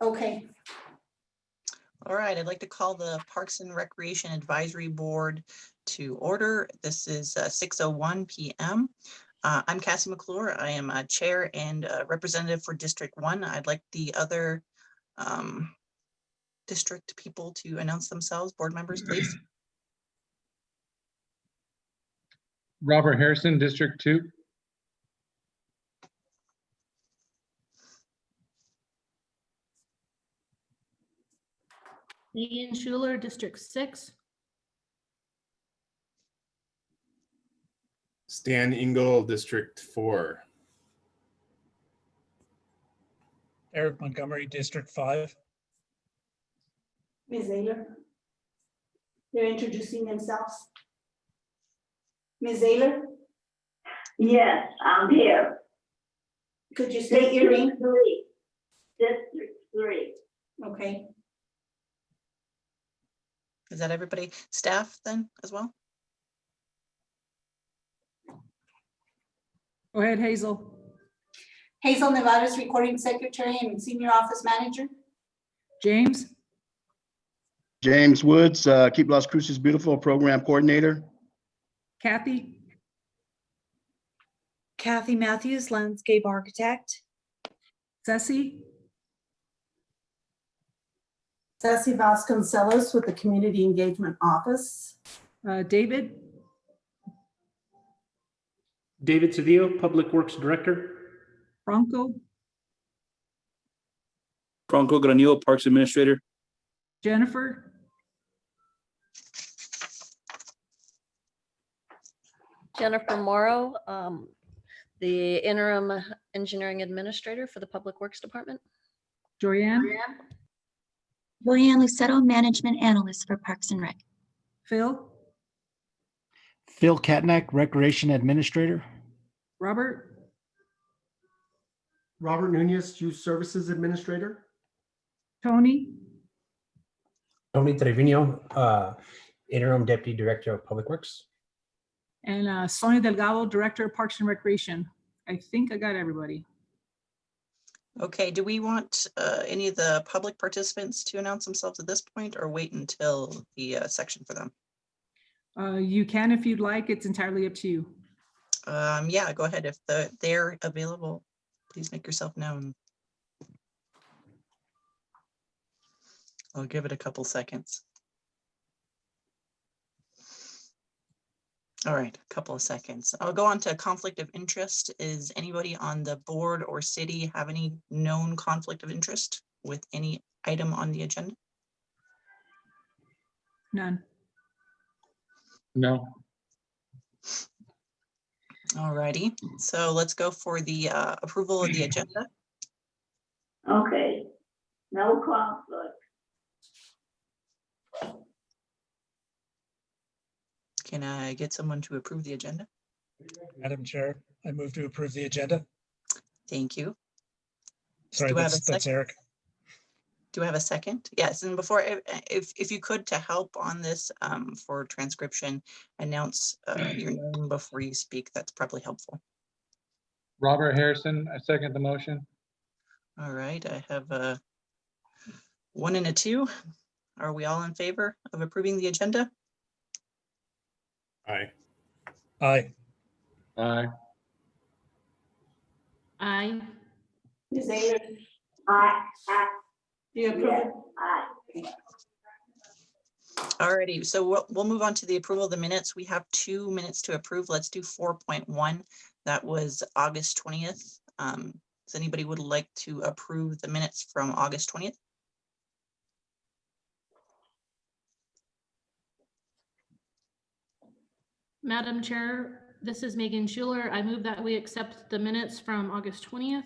Okay. All right, I'd like to call the Parks and Recreation Advisory Board to order. This is 6:01 p.m. I'm Cassie McClure. I am a chair and representative for District 1. I'd like the other district people to announce themselves. Board members, please. Robert Harrison, District 2. Megan Schuler, District 6. Stan Engel, District 4. Eric Montgomery, District 5. Ms. Ayler. They're introducing themselves. Ms. Ayler, Yes, I'm here. could you state your name? District 3. Okay. Is that everybody? Staff then as well? Go ahead, Hazel. Hazel Nevada's recording secretary and senior office manager. James. James Woods, Keep Las Cruces Beautiful program coordinator. Kathy. Kathy Matthews, landscape architect. Ceci. Ceci Vasconcelos with the Community Engagement Office. David. David Cedillo, Public Works Director. Franco. Franco Granillo, Parks Administrator. Jennifer. Jennifer Morrow, the interim engineering administrator for the Public Works Department. Joyanne. Joyanne Lucetto, management analyst for Parks and Rec. Phil. Phil Katnack, Recreation Administrator. Robert. Robert Nunez, Youth Services Administrator. Tony. Tony Trevino, Interim Deputy Director of Public Works. And Sonia Delgado, Director of Parks and Recreation. I think I got everybody. Okay, do we want any of the public participants to announce themselves at this point or wait until the section for them? You can if you'd like. It's entirely up to you. Yeah, go ahead. If they're available, please make yourself known. I'll give it a couple seconds. All right, a couple of seconds. I'll go on to conflict of interest. Is anybody on the board or city have any known conflict of interest with any item on the agenda? None. No. All righty, so let's go for the approval of the agenda. Okay, no conflict. Can I get someone to approve the agenda? Madam Chair, I move to approve the agenda. Thank you. Sorry, Do I have a that's Eric. Do I have a second? Yes, and before, if you could, to help on this for transcription, announce your name before you speak, that's probably helpful. Robert Harrison, I second the motion. All right, I have a 1 and a 2. Are we all in favor of approving the agenda? Aye. Aye. Aye. Aye. Ms. Ayler, Aye. do you approve? Yes, aye. Alrighty, so we'll move on to the approval of the minutes. We have 2 minutes to approve. Let's do 4.1. That was August 20th. Does anybody would like to approve the minutes from August 20th? Madam Chair, this is Megan Schuler. I move that we accept the minutes from August 20th.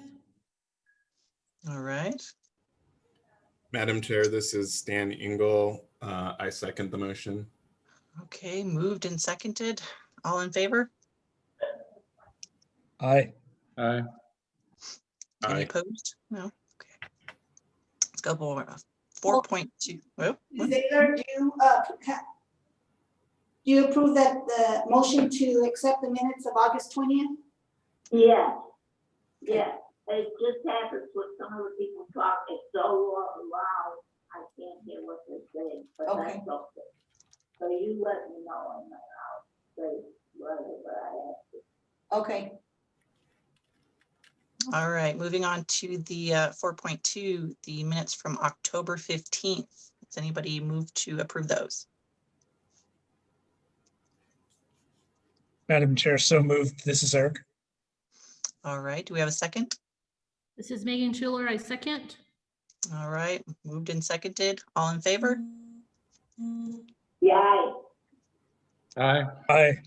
All right. Madam Chair, this is Stan Engel. I second the motion. Okay, moved and seconded. All in favor? Aye. Aye. Any Aye. opposed? No. Okay. Let's go for 4.2. Oh, Ms. Ayler, do you approve that the motion to accept the minutes of August 20th? Yes, yes, It just happens when some of the people talk, it's so loud, I can't hear what they're saying, but Okay. that's okay. So you let me know and then I'll say whatever I have to. Okay, All right, moving on to the 4.2, the minutes from October 15th. Does anybody move to approve those? Madam Chair, so moved. This is Eric. All right, do we have a second? This is Megan Schuler, I second. All right, moved and seconded. All in favor? Yeah, Aye. Aye.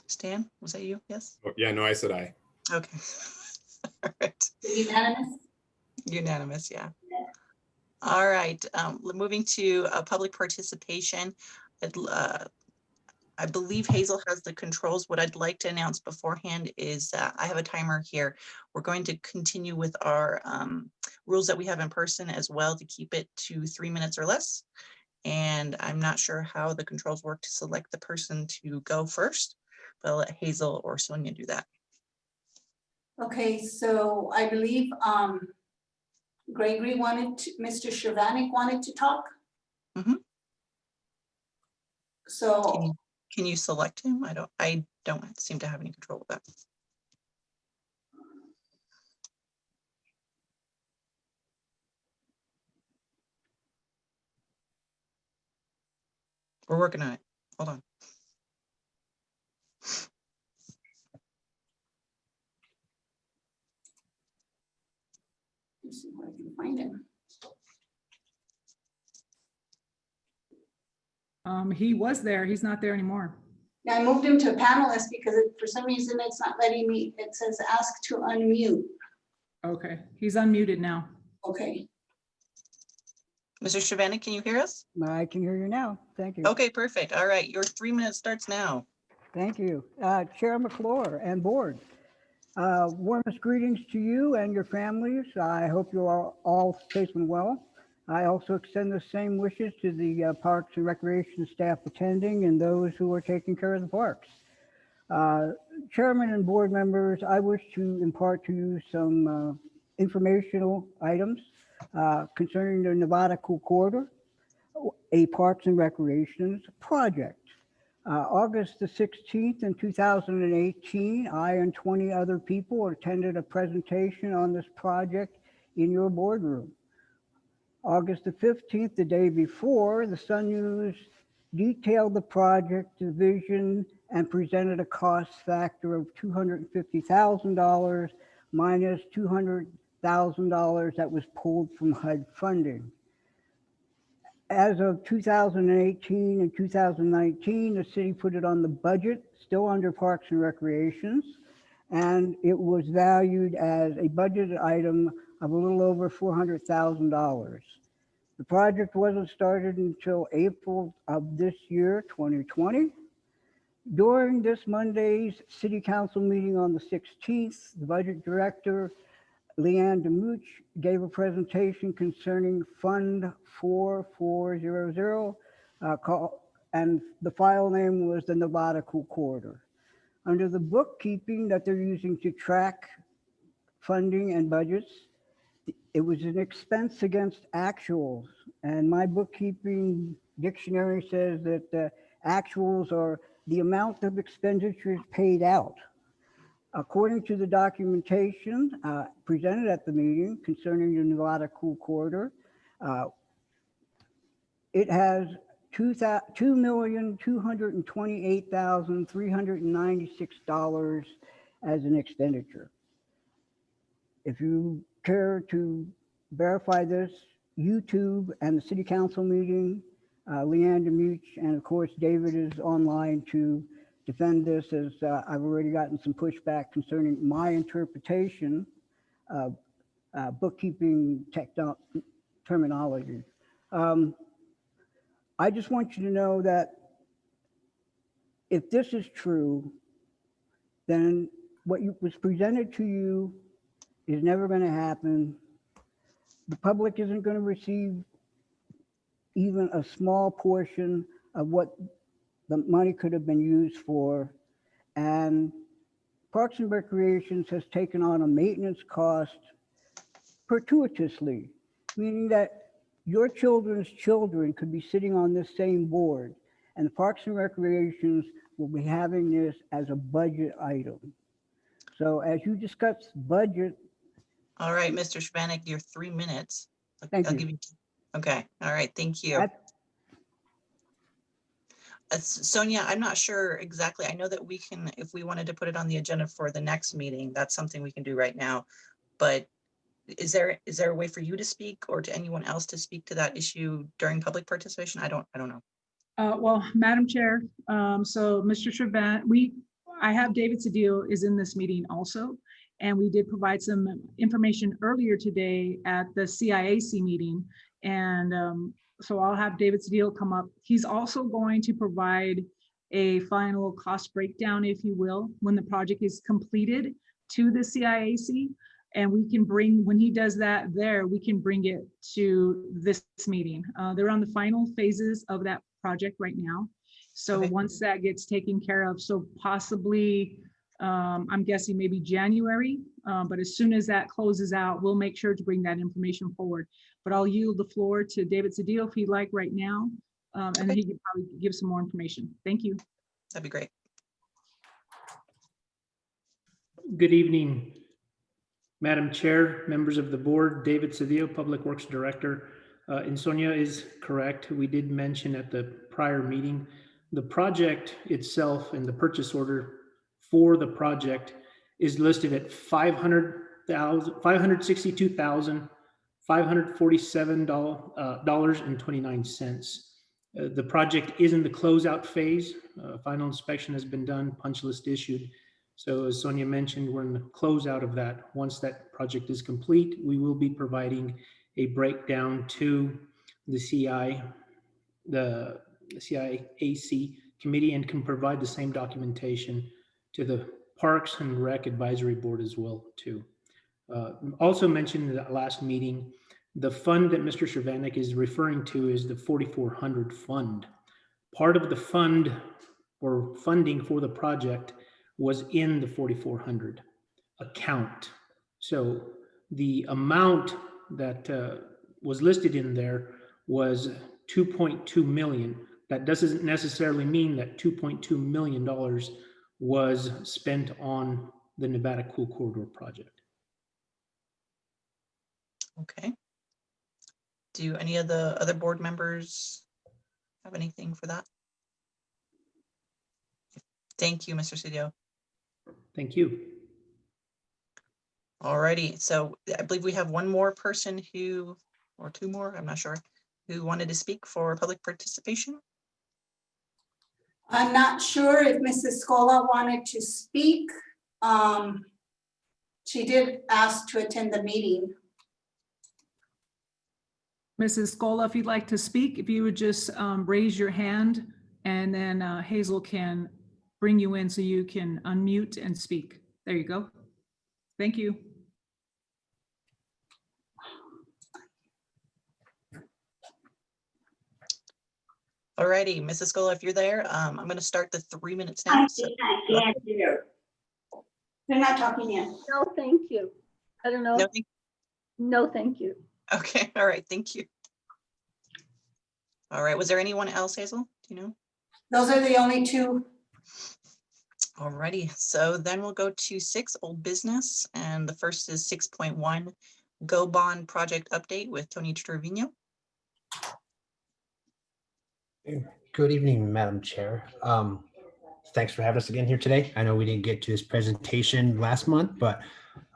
Stan, was that you? Yes? Oh, yeah, no, I said aye. Okay. All right. unanimous? Unanimous, yeah. All right, moving to public participation. I believe Hazel has the controls. What I'd like to announce beforehand is I have a timer here. We're going to continue with our rules that we have in person as well to keep it to 3 minutes or less. And I'm not sure how the controls work to select the person to go first, but I'll let Hazel or Sonia do that. Okay, so I believe Gregory Mr. Shervanek wanted to talk. Mhm. So, Can you select him? I don't seem to have any control of that. We're working on it. Hold on. let's see where I can find him. He was there. He's not there anymore. Yeah, I moved him to a panelist because for some reason it's not letting me, it says ask to unmute. Okay, he's unmuted now. Okay, Mr. Shervanek, can you hear us? I can hear you now. Thank you. Okay, perfect. All right, your 3 minutes starts now. Thank you. Chair McClure and board. Warmest greetings to you and your families. I hope you are all safe and well. I also extend the same wishes to the Parks and Recreation staff attending and those who are taking care of the parks. Chairman and board members, I wish to impart to you some informational items concerning the Nevada Cool Corridor, a Parks and Recreation project. August the 16th in 2018, I and 20 other people attended a presentation on this project in your boardroom. August the 15th, the day before, the Sun News detailed the project, the vision, and presented a cost factor of $250,000 minus $200,000 that was pulled from HUD funding. As of 2018 and 2019, the city put it on the budget, still under Parks and Recreations, and it was valued as a budgeted item of a little over $400,000. The project wasn't started until April of this year, 2020. During this Monday's city council meeting on the 16th, the budget director, Leanne Demuch, gave a presentation concerning Fund 4400, and the file name was the Nevada Cool Corridor. Under the bookkeeping that they're using to track funding and budgets, it was an expense against actuals. And my bookkeeping dictionary says that the actuals are the amount of expenditures paid out. According to the documentation presented at the meeting concerning the Nevada Cool Corridor, it has $2,228,396 as an expenditure. If you care to verify this, YouTube and the city council meeting, Leanne Demuch, and of course, David is online to defend this, as I've already gotten some pushback concerning my interpretation of bookkeeping terminology. I just want you to know that if this is true, then what was presented to you is never going to happen. The public isn't going to receive even a small portion of what the money could have been used for. And Parks and Recreations has taken on a maintenance cost perpetuously, meaning that your children's children could be sitting on this same board, and the Parks and Recreations will be having this as a budget item. So as you discuss budget. All right, Mr. Shvanik, your 3 minutes. Thank I'll you. give you. Okay, all right, thank you. Sonia, I'm not sure exactly. I know that we can, if we wanted to put it on the agenda for the next meeting, that's something we can do right now. But is there a way for you to speak or to anyone else to speak to that issue during public participation? I don't know. Well, Madam Chair, so Mr. Shaban, I have David Sedillo is in this meeting also, and we did provide some information earlier today at the CIAC meeting, and so I'll have David Sedillo come up. He's also going to provide a final cost breakdown, if you will, when the project is completed to the CIAC. And we can bring, when he does that there, we can bring it to this meeting. They're on the final phases of that project right now. So once that gets taken care of, so possibly, I'm guessing maybe January, but as soon as that closes out, we'll make sure to bring that information forward. But I'll yield the floor to David Sedillo if he'd like right now, and he can probably give some more information. Thank you. That'd be great. Good evening, Madam Chair, members of the board, David Sedillo, Public Works Director. And Sonia is correct. We did mention at the prior meeting, the project itself and the purchase order for the project is listed at $500,547.29. The project is in the closeout phase. Final inspection has been done, punch list issued. So as Sonia mentioned, we're in the closeout of that. Once that project is complete, we will be providing a breakdown to the CIAC committee, and can provide the same documentation to the Parks and Rec Advisory Board as well too. Also mentioned in that last meeting, the fund that Mr. Shvanik is referring to is the 4400 fund. Part of the fund or funding for the project was in the 4400 account. So the amount that was listed in there was 2.2 million. That doesn't necessarily mean that $2.2 million was spent on the Nevada Cool Corridor project. Okay. Do any of the other board members have anything for that? Thank you, Mr. Sedillo. Thank you. Alrighty, so I believe we have one more person who, or two more, I'm not sure, who wanted to speak for public participation. I'm not sure if Mrs. Scola wanted to speak. She did ask to attend the meeting. Mrs. Scola, if you'd like to speak, if you would just raise your hand, and then Hazel can bring you in so you can unmute and speak. There you go. Thank you. Alrighty, Mrs. Scola, if you're there, I'm going to start the 3 minutes now. I can't hear. They're not talking yet. No, thank you. I don't know. No, thank you. Okay, all right, thank you. All right, was there anyone else, Hazel? Do you know? Those are the only two. Alrighty, so then we'll go to 6, old business, and the first is 6.1, Go Bond project update with Tony Trevino. Good evening, Madam Chair. Thanks for having us again here today. I know we didn't get to this presentation last month, but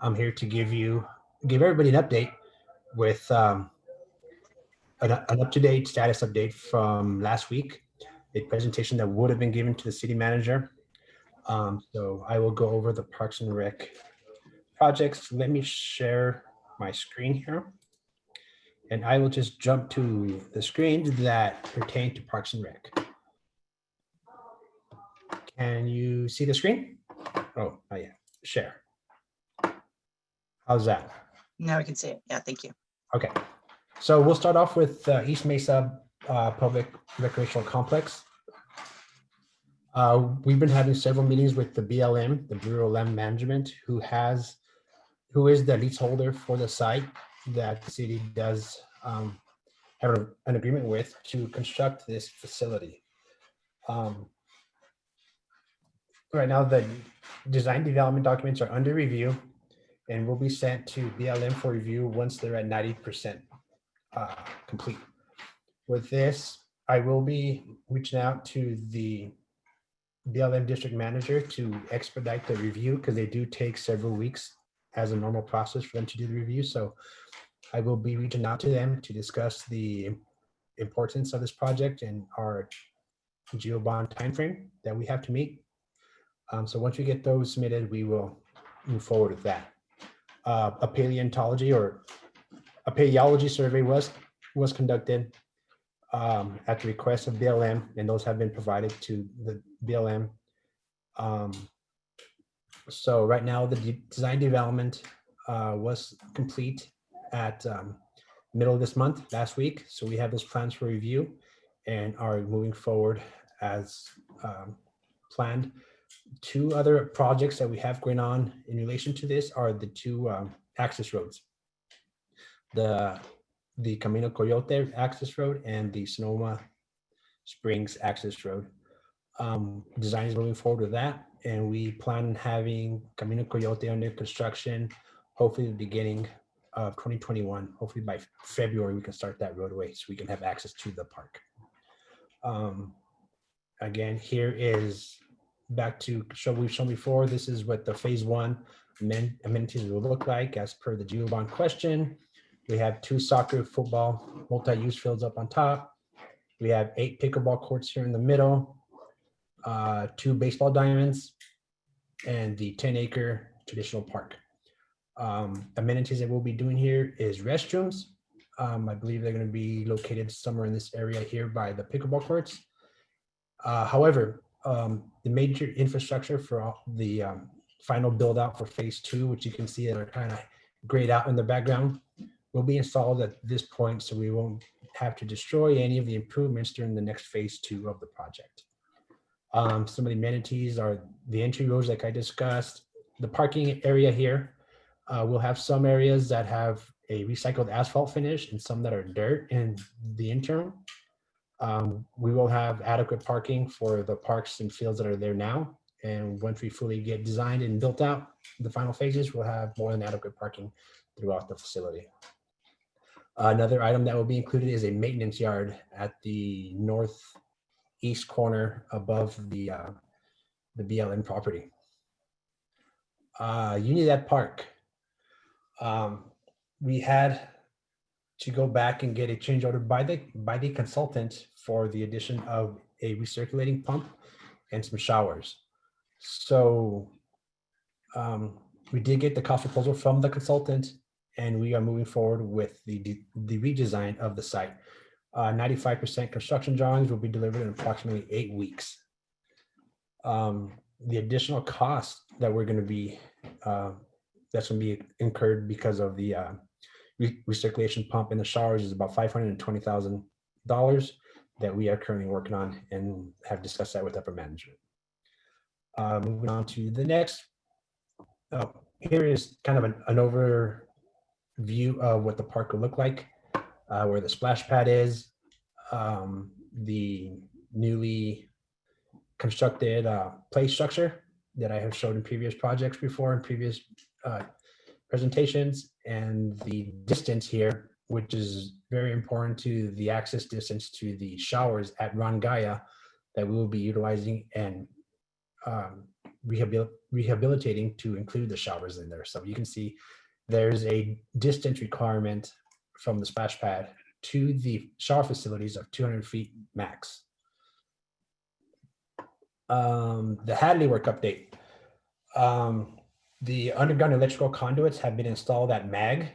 I'm here to give everybody an update with an up-to-date status update from last week, a presentation that would have been given to the city manager. So I will go over the Parks and Rec projects. Let me share my screen here. And I will just jump to the screens that pertain to Parks and Rec. Can you see the screen? Oh, yeah, share. How's that? Now we can see it. Yeah, thank you. Okay, so we'll start off with East Mesa Public Recreational Complex. We've been having several meetings with the BLM, the Bureau of Land Management, who is the leaseholder for the site that the city does have an agreement with to construct this facility. Right now, the design development documents are under review and will be sent to BLM for review once they're at 90% complete. With this, I will be reaching out to the BLM district manager to expedite the review because they do take several weeks as a normal process for them to do the review. So I will be reaching out to them to discuss the importance of this project and our GeoBond timeframe that we have to meet. So once we get those submitted, we will move forward with that. A paleontology or a paleology survey was conducted at the request of BLM, and those have been provided to the BLM. So right now, the design development was complete at middle of this month, last week. So we have those plans for review and are moving forward as planned. Two other projects that we have going on in relation to this are the two access roads. The Camino Coyote access road and the Sonoma Springs access road. Design is moving forward with that, and we plan on having Camino Coyote under construction, hopefully the beginning of 2021. Hopefully by February, we can start that roadway so we can have access to the park. Again, here is back to we've shown before. This is what the phase one amenities will look like as per the GeoBond question. We have 2 soccer, football, multi-use fields up on top. We have 8 pickleball courts here in the middle, 2 baseball diamonds, and the 10-acre traditional park. Amenities that we'll be doing here is restrooms. I believe they're going to be located somewhere in this area here by the pickleball courts. However, the major infrastructure for all the final build out for phase 2, which you can see that are kind of grayed out in the background, will be installed at this point, so we won't have to destroy any of the improvements during the next phase 2 of the project. Some of the amenities are the entry roads like I discussed. The parking area here, we'll have some areas that have a recycled asphalt finish and some that are dirt in the interim. We will have adequate parking for the parks and fields that are there now. And once we fully get designed and built out the final phases, we'll have more than adequate parking throughout the facility. Another item that will be included is a maintenance yard at the northeast corner above the BLM property. Unidad Park. We had to go back and get a change order by the consultant for the addition of a recirculating pump and some showers. So we did get the cost proposal from the consultant, and we are moving forward with the redesign of the site. 95% construction drawings will be delivered in approximately 8 weeks. The additional cost that we're going to be that's going to be incurred because of the recirculation pump and the showers is about $520,000 that we are currently working on and have discussed that with upper management. Moving on to the next. Here is kind of an overview of what the park will look like, where the splash pad is, the newly constructed play structure that I have showed in previous projects before, in previous presentations, and the distance here, which is very important to the access distance to the showers at Rangaya that we will be utilizing and rehabilitating to include the showers in there. So you can see there's a distance requirement from the splash pad to the shower facilities of 200 feet max. The Hadley work update. The underground electrical conduits have been installed at MAG.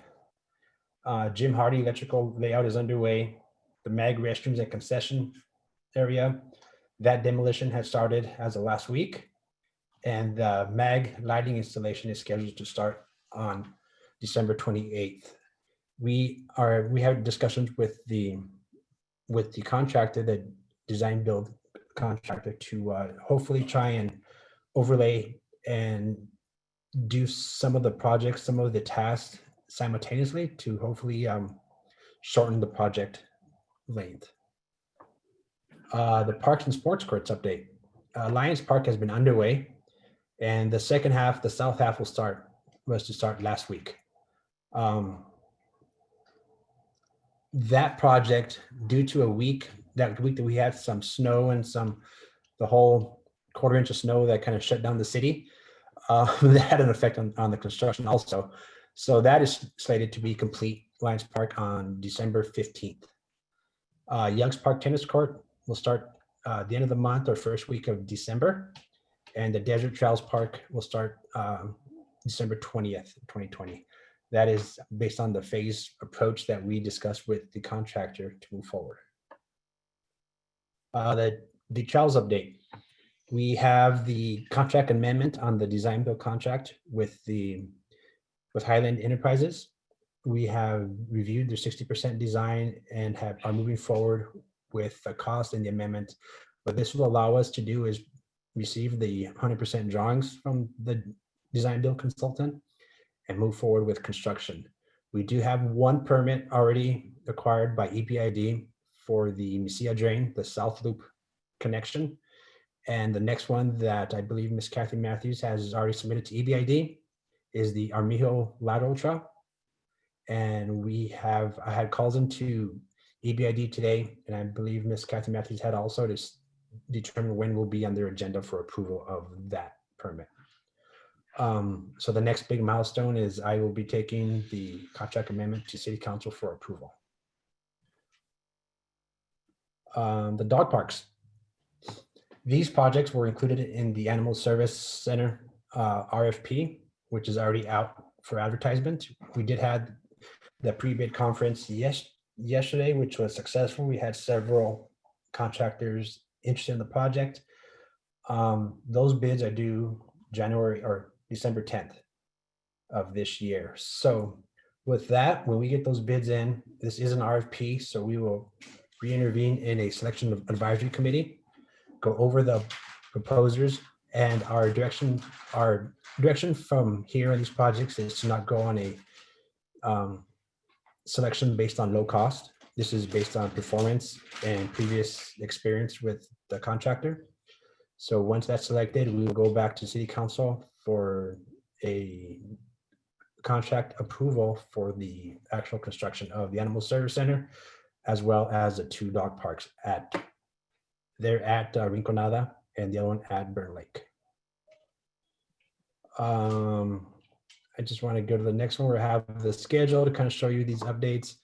Jim Hardy electrical layout is underway. The MAG restrooms and concession area, that demolition has started as of last week. And the MAG lighting installation is scheduled to start on December 28th. We have discussions with the contractor that design build contractor to hopefully try and overlay and do some of the projects, some of the tasks simultaneously to hopefully shorten the project length. The Parks and Sports Courts update. Lions Park has been underway, and the second half, the south half, was to start last week. That project, due to that week that we had some snow and the whole quarter-inch of snow that kind of shut down the city, that had an effect on the construction also. So that is slated to be complete, Lions Park, on December 15th. Youngs Park Tennis Court will start the end of the month or first week of December. And the Desert Trails Park will start December 20th, 2020. That is based on the phase approach that we discussed with the contractor to move forward. The trails update. We have the contract amendment on the design build contract with Highland Enterprises. We have reviewed their 60% design and are moving forward with the cost and the amendment. What this will allow us to do is receive the 100% drawings from the design build consultant and move forward with construction. We do have one permit already acquired by EPID for the Mesa drain, the South Loop connection. And the next one that I believe Ms. Kathy Matthews has already submitted to EBID is the Armijo lateral trail. And I had calls into EBID today, and I believe Ms. Kathy Matthews had also to determine when will be on their agenda for approval of that permit. So the next big milestone is I will be taking the contract amendment to City Council for approval. The dog parks. These projects were included in the Animal Service Center RFP, which is already out for advertisement. We did have the pre-bid conference yesterday, which was successful. We had several contractors interested in the project. Those bids are due January or December 10th of this year. So with that, when we get those bids in, this is an RFP, so we will re-intervene in a selection of advisory committee, go over the proposers, and our direction from here on these projects is to not go on a selection based on low cost. This is based on performance and previous experience with the contractor. So once that's selected, we will go back to City Council for a contract approval for the actual construction of the Animal Service Center, as well as the 2 dog parks they're at Rinconada and the other one at Burn Lake. I just want to go to the next one where I have the schedule to kind of show you these updates.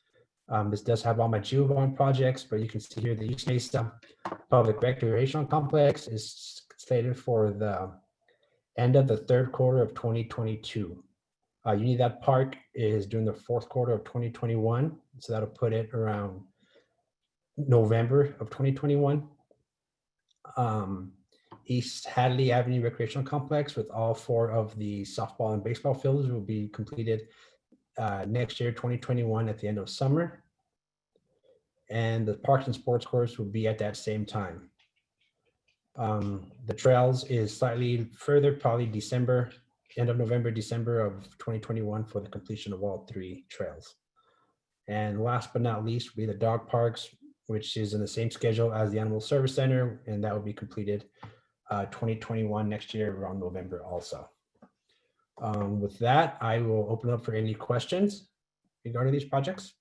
This does have all my Geobond projects, but you can see here the East Mesa Public Recreational Complex is slated for the end of the 3rd quarter of 2022. Unidad Park is during the 4th quarter of 2021, so that'll put it around November of 2021. East Hadley Avenue Recreational Complex with all 4 of the softball and baseball fields will be completed next year, 2021, at the end of summer. And the Parks and Sports Course will be at that same time. The trails is slightly further, probably December, end of November, December of 2021 for the completion of all 3 trails. And last but not least, will be the dog parks, which is in the same schedule as the Animal Service Center, and that will be completed 2021 next year around November also. With that, I will open up for any questions regarding these projects.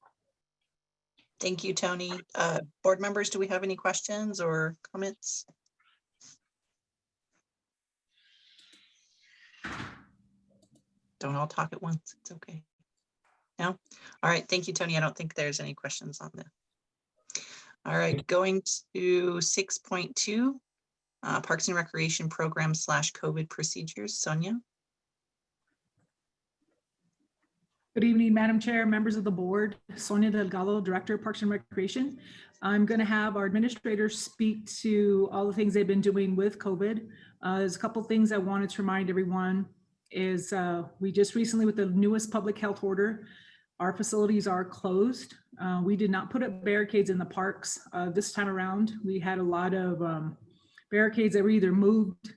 Thank you, Tony. Board members, do we have any questions or comments? Don't all talk at once. It's okay. No? All right. Thank you, Tony. I don't think there's any questions on this. All right. Going to 6.2, Parks and Recreation Program / COVID procedures. Sonia? Good evening, Madam Chair, members of the board. Sonia Delgado, Director of Parks and Recreation. I'm going to have our administrators speak to all the things they've been doing with COVID. There's a couple things I wanted to remind everyone is we just recently, with the newest public health order, our facilities are closed. We did not put up barricades in the parks this time around. We had a lot of barricades that were either moved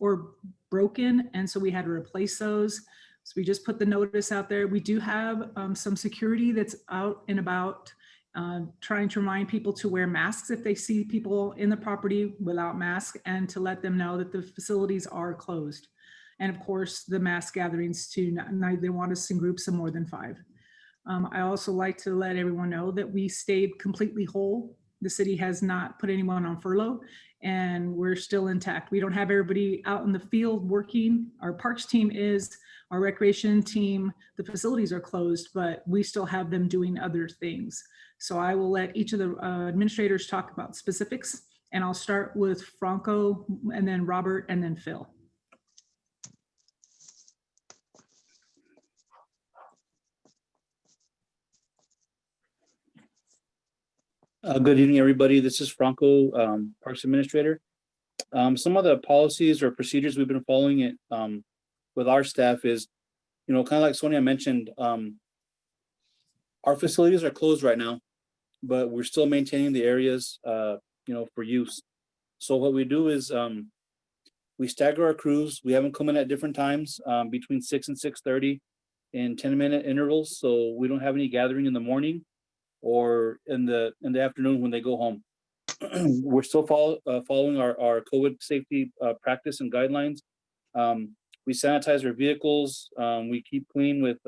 or broken, and so we had to replace those. So we just put the notice out there. We do have some security that's out and about, trying to remind people to wear masks if they see people in the property without masks, and to let them know that the facilities are closed. And of course, the mass gatherings too, they want us in groups of more than 5. I also like to let everyone know that we stayed completely whole. The city has not put anyone on furlough, and we're still intact. We don't have everybody out in the field working. Our parks team is, our recreation team, the facilities are closed, but we still have them doing other things. So I will let each of the administrators talk about specifics, and I'll start with Franco, and then Robert, and then Phil. Good evening, everybody. This is Franco, Parks Administrator. Some of the policies or procedures we've been following it with our staff is, kind of like Sonia mentioned, our facilities are closed right now, but we're still maintaining the areas, for use. So what we do is we stagger our crews. We have them come in at different times between 6 and 6:30 in 10-minute intervals. So we don't have any gathering in the morning or in the afternoon when they go home. We're still following our COVID safety practice and guidelines. We sanitize our vehicles. We keep clean with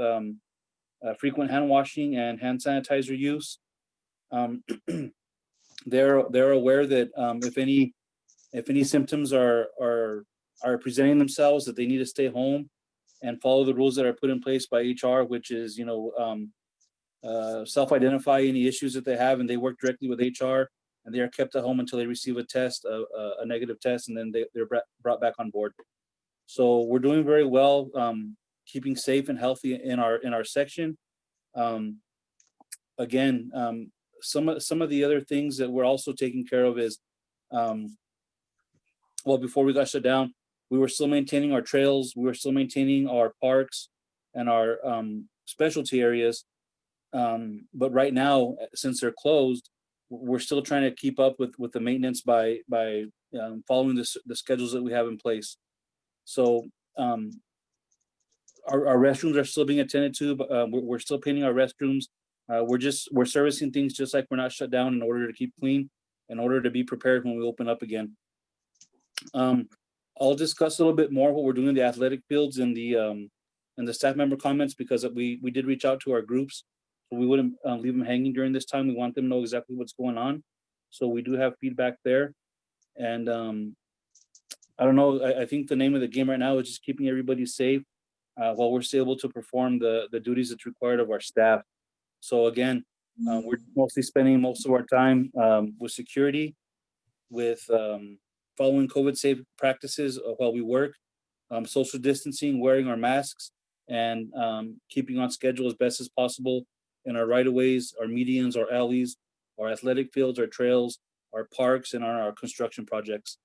frequent hand washing and hand sanitizer use. They're aware that if any symptoms are presenting themselves, that they need to stay home and follow the rules that are put in place by HR, which is self-identify any issues that they have, and they work directly with HR, and they are kept at home until they receive a test, a negative test, and then they're brought back on board. So we're doing very well, keeping safe and healthy in our section. Again, some of the other things that we're also taking care of is, before we got shut down, we were still maintaining our trails, we were still maintaining our parks and our specialty areas. But right now, since they're closed, we're still trying to keep up with the maintenance by following the schedules that we have in place. So our restrooms are still being attended to, but we're still painting our restrooms. We're servicing things just like we're not shut down in order to keep clean, in order to be prepared when we open up again. I'll discuss a little bit more what we're doing in the athletic fields and the staff member comments, because we did reach out to our groups. So we wouldn't leave them hanging during this time. We want them to know exactly what's going on. So we do have feedback there. And I don't know, I think the name of the game right now is just keeping everybody safe while we're still able to perform the duties that's required of our staff. So again, we're mostly spending most of our time with security, with following COVID safe practices while we work, social distancing, wearing our masks, and keeping on schedule as best as possible in our right-of-ways, our medians, our alleys, our athletic fields, our trails, our parks, and our construction projects.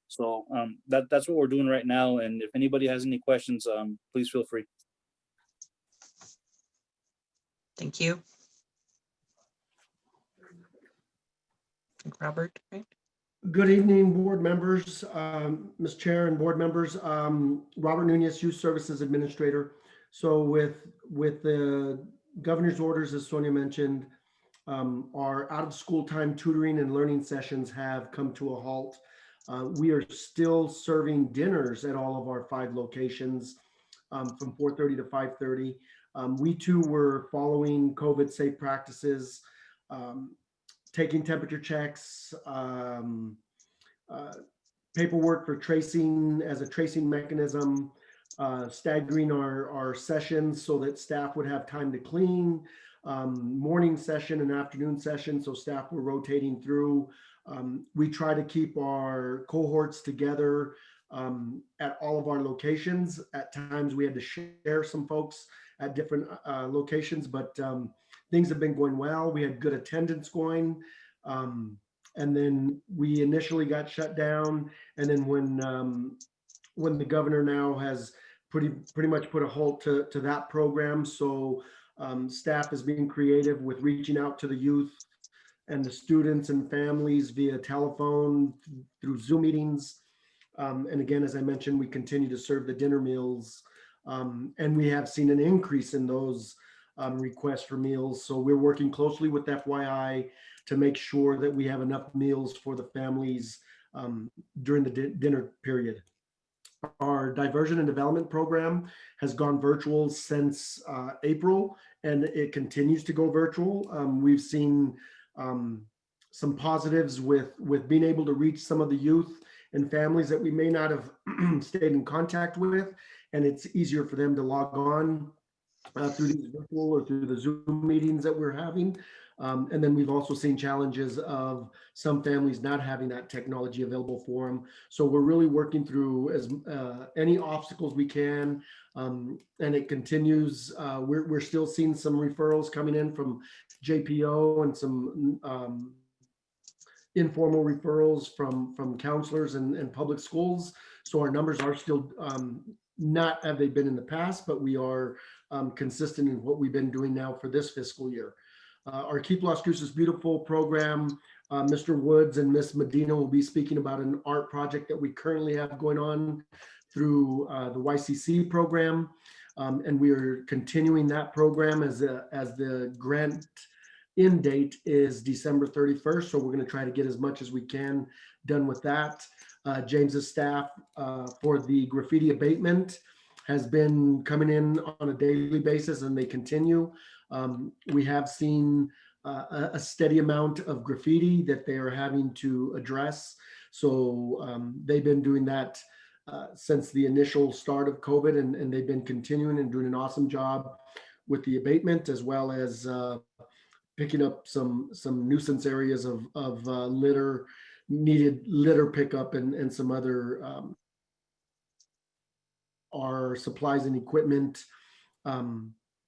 So that's what we're doing right now. And if anybody has any questions, please feel free. Thank you. I think Robert, right? Good evening, board members, Ms. Chair and board members. Robert Nunez, Youth Services Administrator. So with the governor's orders, as Sonia mentioned, our out of school time tutoring and learning sessions have come to a halt. We are still serving dinners at all of our 5 locations from 4:30 to 5:30. We too were following COVID safe practices, taking temperature checks, paperwork for tracing as a tracing mechanism, staggering our sessions so that staff would have time to clean, morning session and afternoon session, so staff were rotating through. We try to keep our cohorts together at all of our locations. At times we had to share some folks at different locations, but things have been going well. We had good attendance going. And then we initially got shut down. And then when the governor now has pretty much put a halt to that program. So staff is being creative with reaching out to the youth and the students and families via telephone, through Zoom meetings. And again, as I mentioned, we continue to serve the dinner meals. And we have seen an increase in those requests for meals. So we're working closely with FYI to make sure that we have enough meals for the families during the dinner period. Our diversion and development program has gone virtual since April, and it continues to go virtual. We've seen some positives with being able to reach some of the youth and families that we may not have stayed in contact with, and it's easier for them to log on through these virtual or through the Zoom meetings that we're having. And then we've also seen challenges of some families not having that technology available for them. So we're really working through as any obstacles we can, and it continues. We're still seeing some referrals coming in from JPO and some informal referrals from counselors and public schools. So our numbers are still not have they been in the past, but we are consistent in what we've been doing now for this fiscal year. Our Keep Las Cruces Beautiful program, Mr. Woods and Miss Medina will be speaking about an art project that we currently have going on through the YCC program. And we are continuing that program as the grant end date is December 31st. So we're going to try to get as much as we can done with that. James's staff for the graffiti abatement has been coming in on a daily basis, and they continue. We have seen a steady amount of graffiti that they are having to address. So they've been doing that since the initial start of COVID, and they've been continuing and doing an awesome job with the abatement, as well as picking up some nuisance areas of litter, needed litter pickup, and some other our supplies and equipment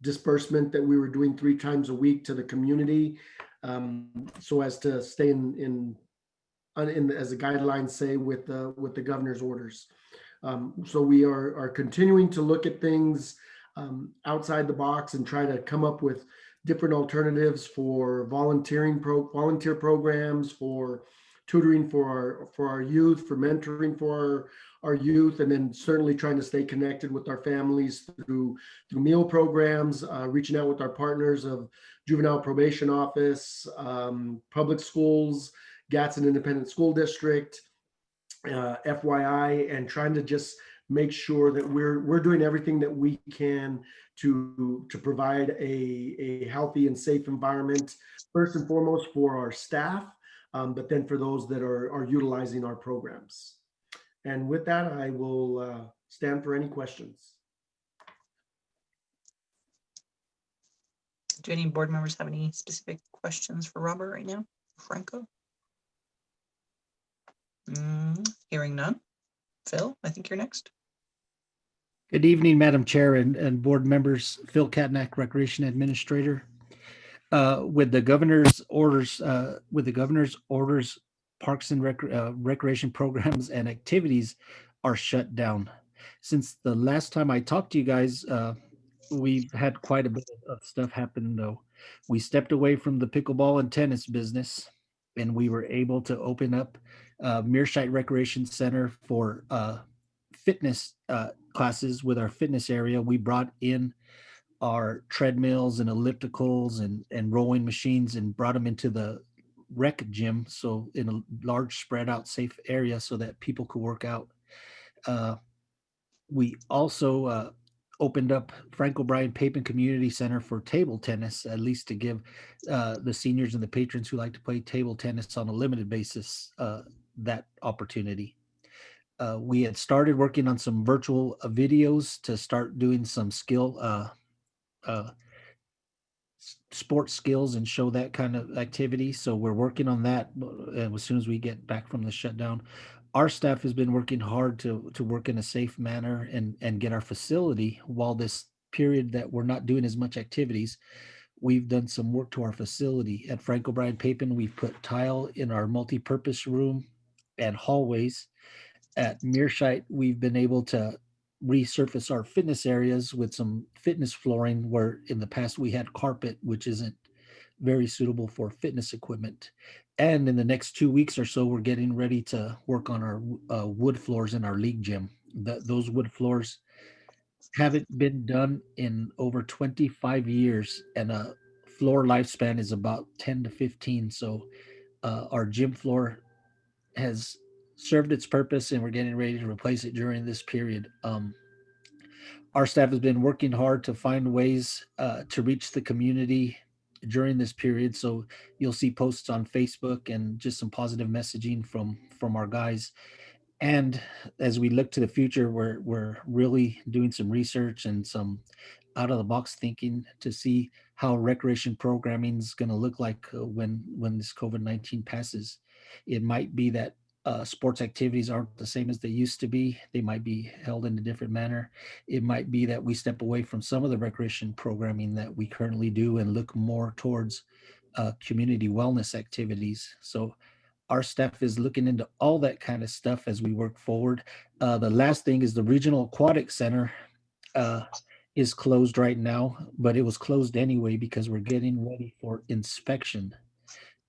disbursement that we were doing 3 times a week to the community, so as to stay in as the guidelines say with the governor's orders. So we are continuing to look at things outside the box and try to come up with different alternatives for volunteer programs, for tutoring for our youth, for mentoring for our youth, and then certainly trying to stay connected with our families through meal programs, reaching out with our partners of Juvenile Probation Office, public schools, Gadsden Independent School District, FYI, and trying to just make sure that we're doing everything that we can to provide a healthy and safe environment, first and foremost for our staff, but then for those that are utilizing our programs. And with that, I will stand for any questions. Do any board members have any specific questions for Robert right now? Franco? Hearing none. Phil, I think you're next. Good evening, Madam Chair and board members. Phil Katnack, Recreation Administrator. With the governor's orders, parks and recreation programs and activities are shut down. Since the last time I talked to you guys, we've had quite a bit of stuff happen though. We stepped away from the pickleball and tennis business, and we were able to open up Mearshite Recreation Center for fitness classes with our fitness area. We brought in our treadmills and ellipticals and rowing machines and brought them into the rec gym, so in a large spread out safe area so that people could work out. We also opened up Franco Abatement Community Center for table tennis, at least to give the seniors and the patrons who like to play table tennis on a limited basis that opportunity. We had started working on some virtual videos to start doing some sports skills and show that kind of activity. So we're working on that as soon as we get back from the shutdown. Our staff has been working hard to work in a safe manner and get our facility, while this period that we're not doing as much activities, we've done some work to our facility. At Franco Abatement, we've put tile in our multi-purpose room and hallways. At Mearshite, we've been able to resurface our fitness areas with some fitness flooring, where in the past we had carpet, which isn't very suitable for fitness equipment. And in the next 2 weeks or so, we're getting ready to work on our wood floors in our league gym. Those wood floors haven't been done in over 25 years, and a floor lifespan is about 10 to 15. So our gym floor has served its purpose, and we're getting ready to replace it during this period. Our staff has been working hard to find ways to reach the community during this period. So you'll see posts on Facebook and just some positive messaging from our guys. And as we look to the future, we're really doing some research and some out of the box thinking to see how recreation programming is going to look like when this COVID-19 passes. It might be that sports activities aren't the same as they used to be. They might be held in a different manner. It might be that we step away from some of the recreation programming that we currently do and look more towards community wellness activities. So our staff is looking into all that kind of stuff as we work forward. The last thing is the Regional Aquatic Center is closed right now, but it was closed anyway because we're getting ready for inspection.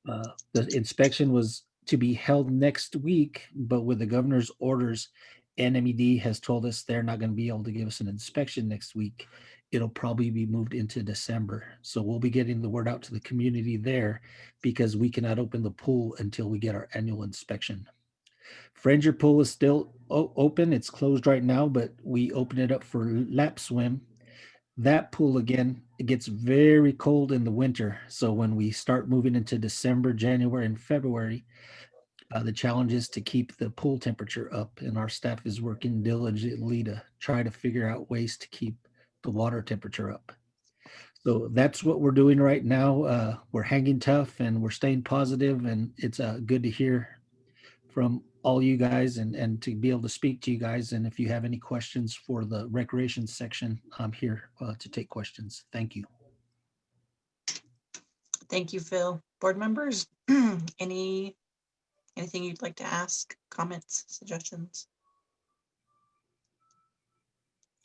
The inspection was to be held next week, but with the governor's orders, NMED has told us they're not going to be able to give us an inspection next week. It'll probably be moved into December. So we'll be getting the word out to the community there because we cannot open the pool until we get our annual inspection. Fringer Pool is still open. It's closed right now, but we open it up for lap swim. That pool, again, it gets very cold in the winter. So when we start moving into December, January, and February, the challenge is to keep the pool temperature up, and our staff is working diligently to try to figure out ways to keep the water temperature up. So that's what we're doing right now. We're hanging tough and we're staying positive, and it's good to hear from all you guys and to be able to speak to you guys. And if you have any questions for the recreation section, I'm here to take questions. Thank you. Thank you, Phil. Board members, anything you'd like to ask, comments, suggestions?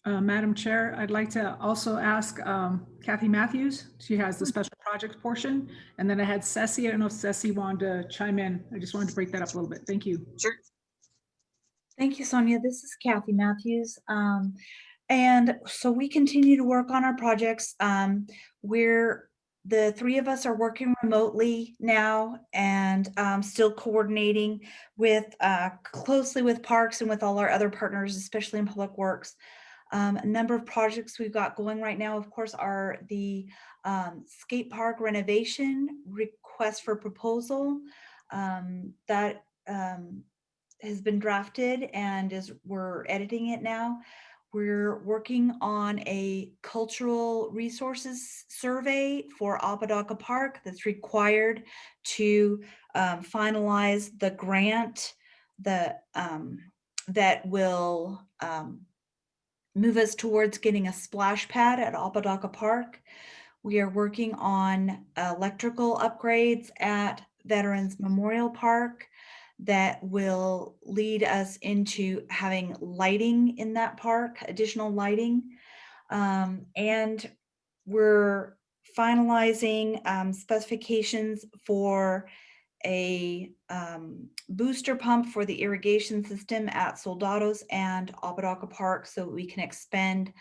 Madam Chair, I'd like to also ask Kathy Matthews. She has the special projects portion. And then I had Ceci. I don't know if Ceci wanted to chime in. I just wanted to break that up a little bit. Thank you. Sure. Thank you, Sonia. This is Kathy Matthews. And so we continue to work on our projects. The three of us are working remotely now and still coordinating with closely with parks and with all our other partners, especially in public works. A number of projects we've got going right now, of course, are the skate park renovation request for proposal that has been drafted and we're editing it now. We're working on a cultural resources survey for Apodaca Park that's required to finalize the grant that will move us towards getting a splash pad at Apodaca Park. We are working on electrical upgrades at Veterans Memorial Park that will lead us into having lighting in that park, additional lighting. And we're finalizing specifications for a booster pump for the irrigation system at Soldados and Apodaca Park so we can expend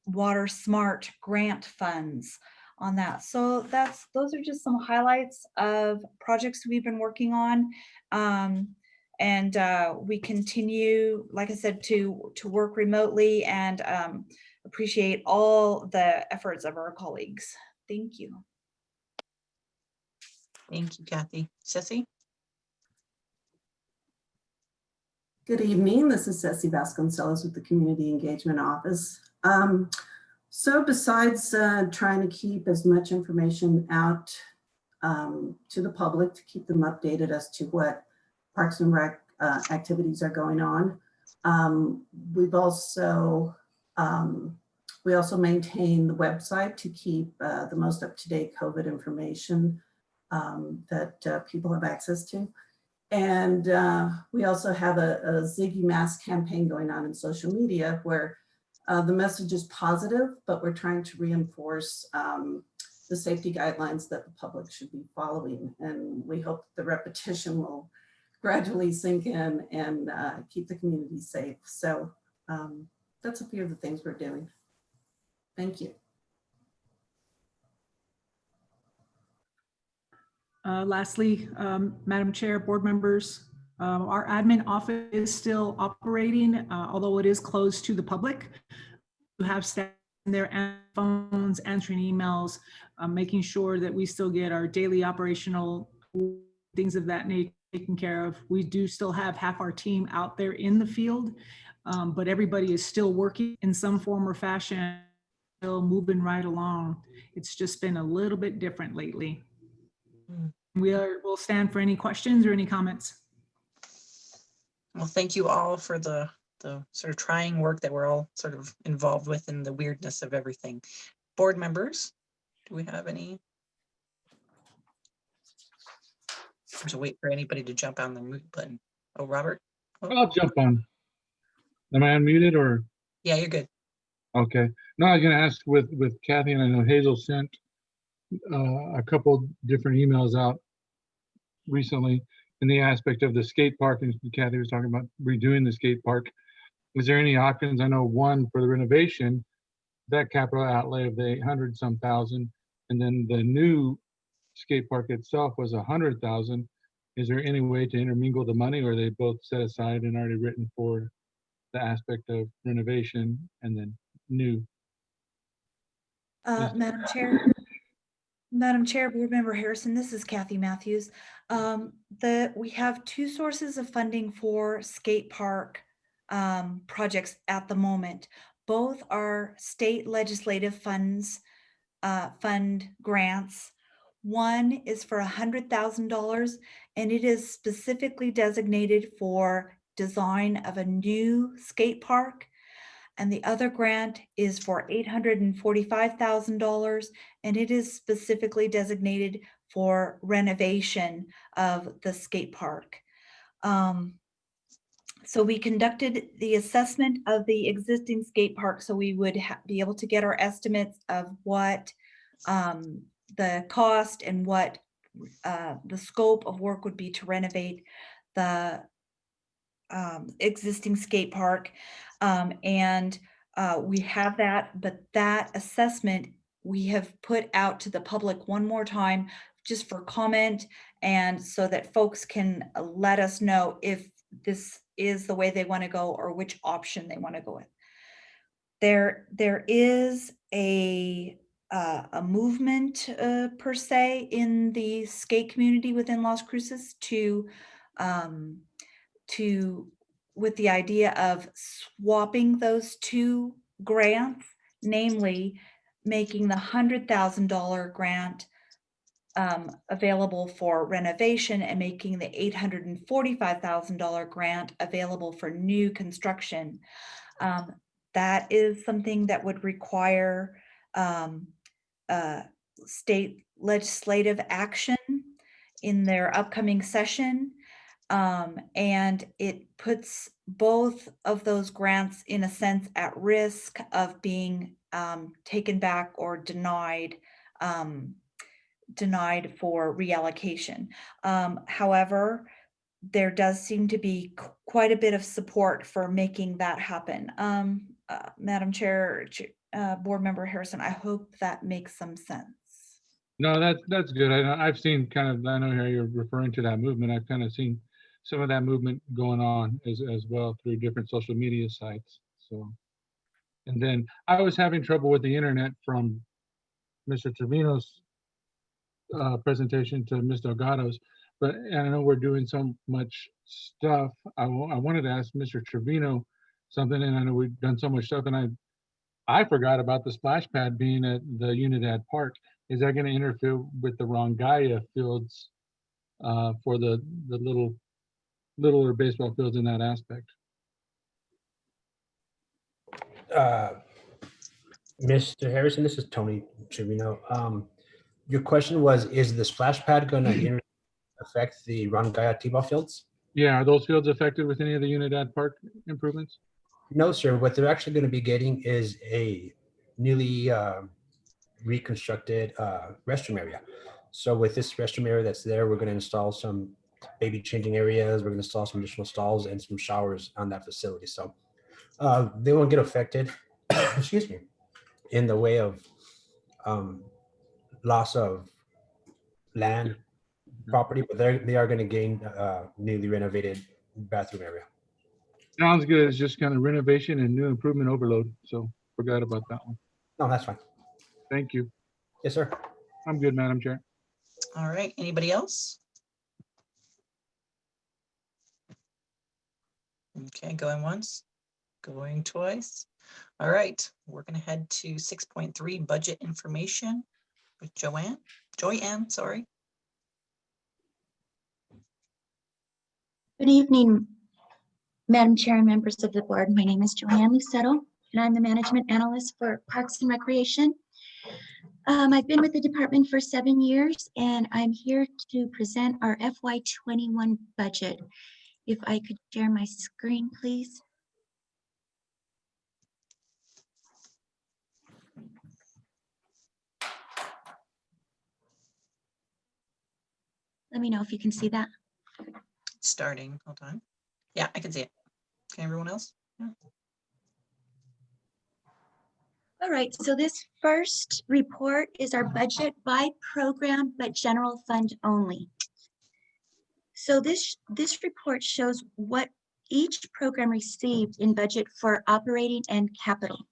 water smart grant funds on that. So those are just some highlights of projects we've been working on. And we continue, like I said, to work remotely and appreciate all the efforts of our colleagues. Thank you. Thank you, Kathy. Ceci? Good evening. This is Ceci Vasconcelos with the Community Engagement Office. So besides trying to keep as much information out to the public to keep them updated as to what Parks and Rec activities are going on, we also maintain the website to keep the most up-to-date COVID information that people have access to. And we also have a Ziggy Mask campaign going on in social media where the message is positive, but we're trying to reinforce the safety guidelines that the public should be following. And we hope the repetition will gradually sink in and keep the community safe. So that's a few of the things we're doing. Thank you. Lastly, Madam Chair, board members, our admin office is still operating, although it is closed to the public. We have staff in there and phones, answering emails, making sure that we still get our daily operational things of that nature taken care of. We do still have half our team out there in the field, but everybody is still working in some form or fashion, still moving right along. It's just been a little bit different lately. We'll stand for any questions or any comments. Well, thank you all for the sort of trying work that we're all sort of involved with in the weirdness of everything. Board members, do we have any? Just wait for anybody to jump on the mute button. Oh, Robert? Oh. I'll jump on. Am I unmuted or? Yeah, you're good. Okay. No, I was gonna ask with Kathy, and I know Hazel sent a couple different emails out recently in the aspect of the skate park, and Kathy was talking about redoing the skate park. Is there any options? I know one for the renovation, that capital outlay of the 800-some thousand, and then the new skate park itself was 100,000. Is there any way to intermingle the money, or are they both set aside and already written for the aspect of renovation and then new? Madam Chair, Board Member Harrison, this is Kathy Matthews. We have two sources of funding for skate park projects at the moment. Both are state legislative funds, fund grants. One is for $100,000, and it is specifically designated for design of a new skate park. And the other grant is for $845,000, and it is specifically designated for renovation of the skate park. So we conducted the assessment of the existing skate park, so we would be able to get our estimates of what the cost and what the scope of work would be to renovate the existing skate park. And we have that, but that assessment we have put out to the public one more time just for comment, and so that folks can let us know if this is the way they want to go or which option they want to go with. There is a movement per se in the skate community within Las Cruces with the idea of swapping those two grants, namely making the $100,000 grant available for renovation and making the $845,000 grant available for new construction. That is something that would require state legislative action in their upcoming session. And it puts both of those grants in a sense at risk of being taken back or denied for reallocation. However, there does seem to be quite a bit of support for making that happen. Madam Chair, Board Member Harrison, I hope that makes some sense. No, that's good. I've seen kind of, I know how you're referring to that movement. I've kind of seen some of that movement going on as well through different social media sites. So, and then I was having trouble with the internet from Mr. Trevino's presentation to Ms. Delgado's, but I know we're doing so much stuff. I wanted to ask Mr. Trevino something, and I know we've done so much stuff, and I forgot about the splash pad being at the Unidad Park. Is that going to interfere with the Rongaya fields for the littler baseball fields in that aspect? Mr. Harrison, this is Tony Trevino. Your question was, is the splash pad going to affect the Rongaya T-ball fields? Yeah, are those fields affected with any of the Unidad Park improvements? No, sir. What they're actually going to be getting is a newly reconstructed restroom area. So with this restroom area that's there, we're going to install some baby changing areas. We're going to install some additional stalls and some showers on that facility. So they won't get affected, excuse me, in the way of loss of land property, but they are going to gain newly renovated bathroom area. Sounds good. It's just kind of renovation and new improvement overload. So forgot about that one. No, that's fine. Thank you. Yes, sir. I'm good, Madam Chair. All right, anybody else? Okay, going once, going twice. All right, we're gonna head to 6.3 budget information with Joanne, sorry. Good evening, Madam Chair and members of the board. My name is Joanne Lucetto, and I'm the management analyst for Parks and Recreation. I've been with the department for 7 years, and I'm here to present our FY21 budget. If I could share my screen, please. Let me know if you can see that. Starting, hold on. Yeah, I can see it. Can everyone else? Yeah. All right, so this first report is our budget by program, but general fund only. So this report shows what each program received in budget for operating and capital.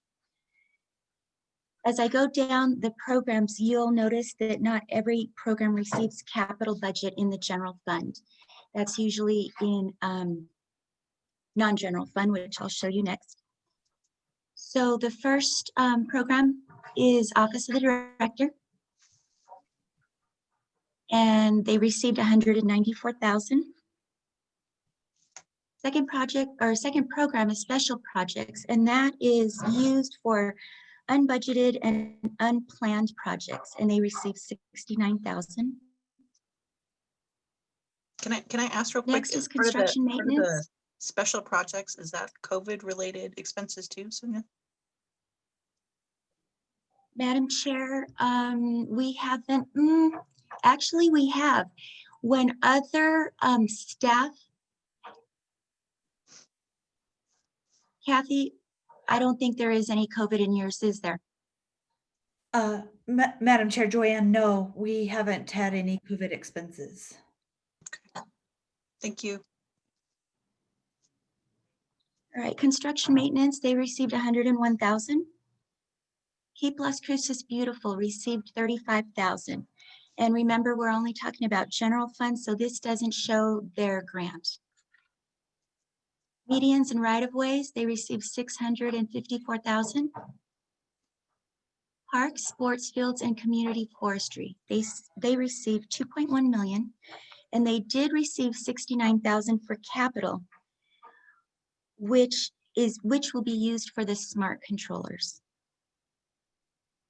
As I go down the programs, you'll notice that not every program receives capital budget in the general fund. That's usually in non-general fund, which I'll show you next. So the first program is Office of the Director. And they received $194,000. Second project or second program is Special Projects, and that is used for unbudgeted and unplanned projects, and they received $69,000. Can I ask real quick? Next is part of the- construction part of the maintenance. Special projects, is that COVID related expenses too, Sonia? Madam Chair, we haven't, actually we have. When other staff, Kathy, I don't think there is any COVID in yours, is there? Madam Chair, Joanne, no, we haven't had any COVID expenses. Thank you. All right, construction maintenance, they received $101,000. Keep Las Cruces Beautiful received $35,000. And remember, we're only talking about general funds, so this doesn't show their grant. Medians and right-of-ways, they received $654,000. Parks, sports fields, and community forestry, they received $2.1 million, and they did receive $69,000 for capital, which will be used for the smart controllers.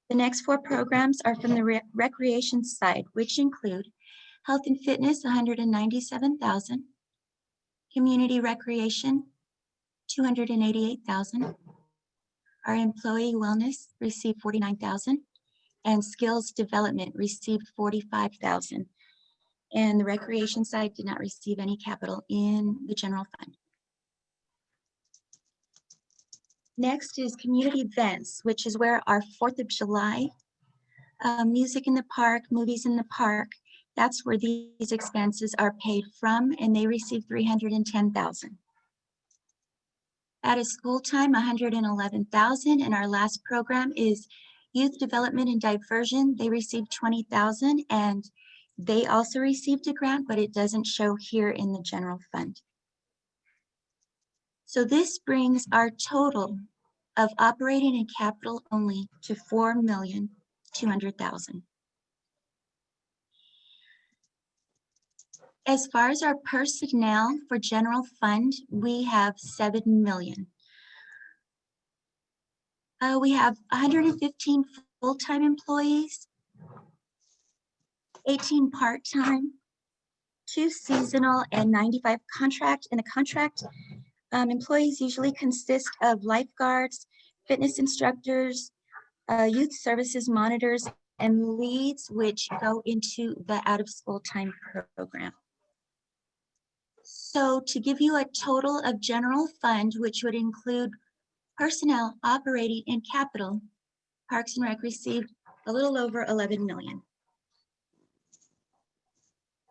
The next 4 programs are from the recreation side, which include health and fitness, $197,000, community recreation, $288,000. Our employee wellness received $49,000, and skills development received $45,000. And the recreation side did not receive any capital in the general fund. Next is community events, which is where our 4th of July, music in the park, movies in the park, that's where these expenses are paid from, and they received $310,000. At a school time, $111,000, and our last program is youth development and diversion. They received $20,000, and they also received a grant, but it doesn't show here in the general fund. So this brings our total of operating and capital only to $4,200,000. As far as our personnel for general fund, we have 7 million. We have 115 full-time employees, 18 part-time, 2 seasonal, and 95 contract. And the contract employees usually consist of lifeguards, fitness instructors, youth services monitors and leads, which go into the out-of-school time program. So to give you a total of general fund, which would include personnel, operating, and capital, Parks and Rec received a little over 11 million.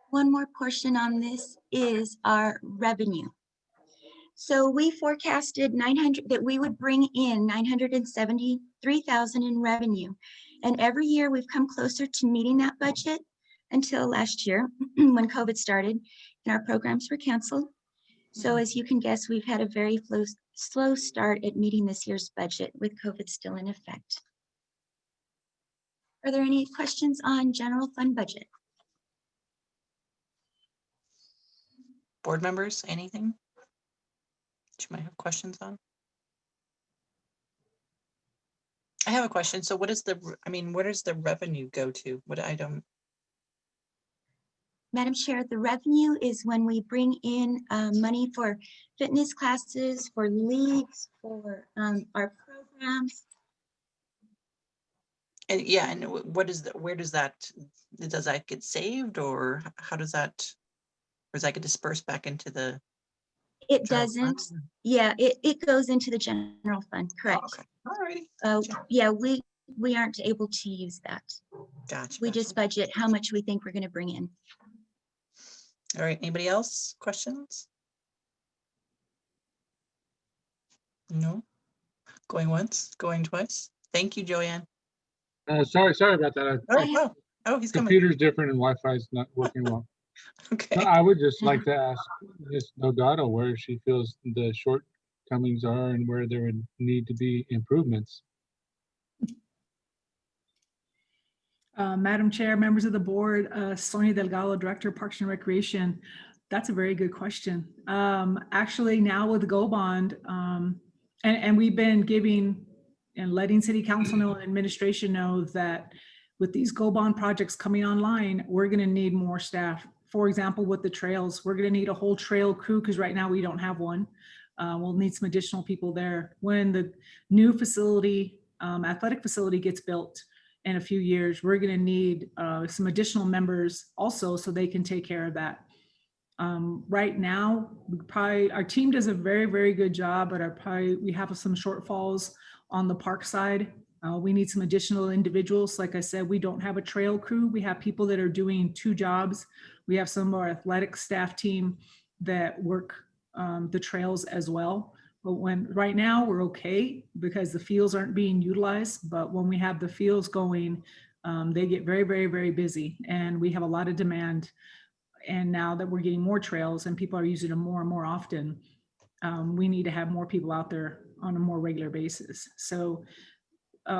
One more portion on this is our revenue. So we forecasted 900 that we would bring in 973,000 in revenue. And every year we've come closer to meeting that budget until last year when COVID started and our programs were canceled. So as you can guess, we've had a very slow start at meeting this year's budget with COVID still in effect. Are there any questions on general fund budget? Board members, anything that you might have questions on? I have a question. So what is the, where does the revenue go to? What I don't. Madam Chair, the revenue is when we bring in money for fitness classes, for leagues, for our programs. And yeah, and what is that? Where does that get saved, or how does that, or does that get dispersed back into the? It doesn't. Yeah, it goes into the general fund. Correct. Oh, okay. All righty. Yeah, we aren't able to use that. Gotcha. We just budget how much we think we're going to bring in. All right. Anybody else? Questions? No. Going once. Going twice. Thank you, Joanne. Sorry about that. Oh, he's coming. Computer's different and Wi-Fi is not working well. Okay. I would just like to ask Ms. Delgado where she feels the shortcomings are and where there would need to be improvements. Madam Chair, members of the board, Sonia Delgado, Director of Parks and Recreation. That's a very good question. Actually, now with the Go Bond, and we've been giving and letting City Council know and administration know that with these Go Bond projects coming online, we're going to need more staff. For example, with the trails, we're going to need a whole trail crew because right now we don't have one. We'll need some additional people there. When the new facility, athletic facility gets built in a few years, we're going to need some additional members also so they can take care of that. Right now, our team does a very, very good job, but we have some shortfalls on the park side. We need some additional individuals. Like I said, we don't have a trail crew. We have people that are doing 2 jobs. We have some of our athletic staff team that work the trails as well. But right now we're okay because the fields aren't being utilized. But when we have the fields going, they get very, very, very busy and we have a lot of demand. And now that we're getting more trails and people are using them more and more often, we need to have more people out there on a more regular basis. So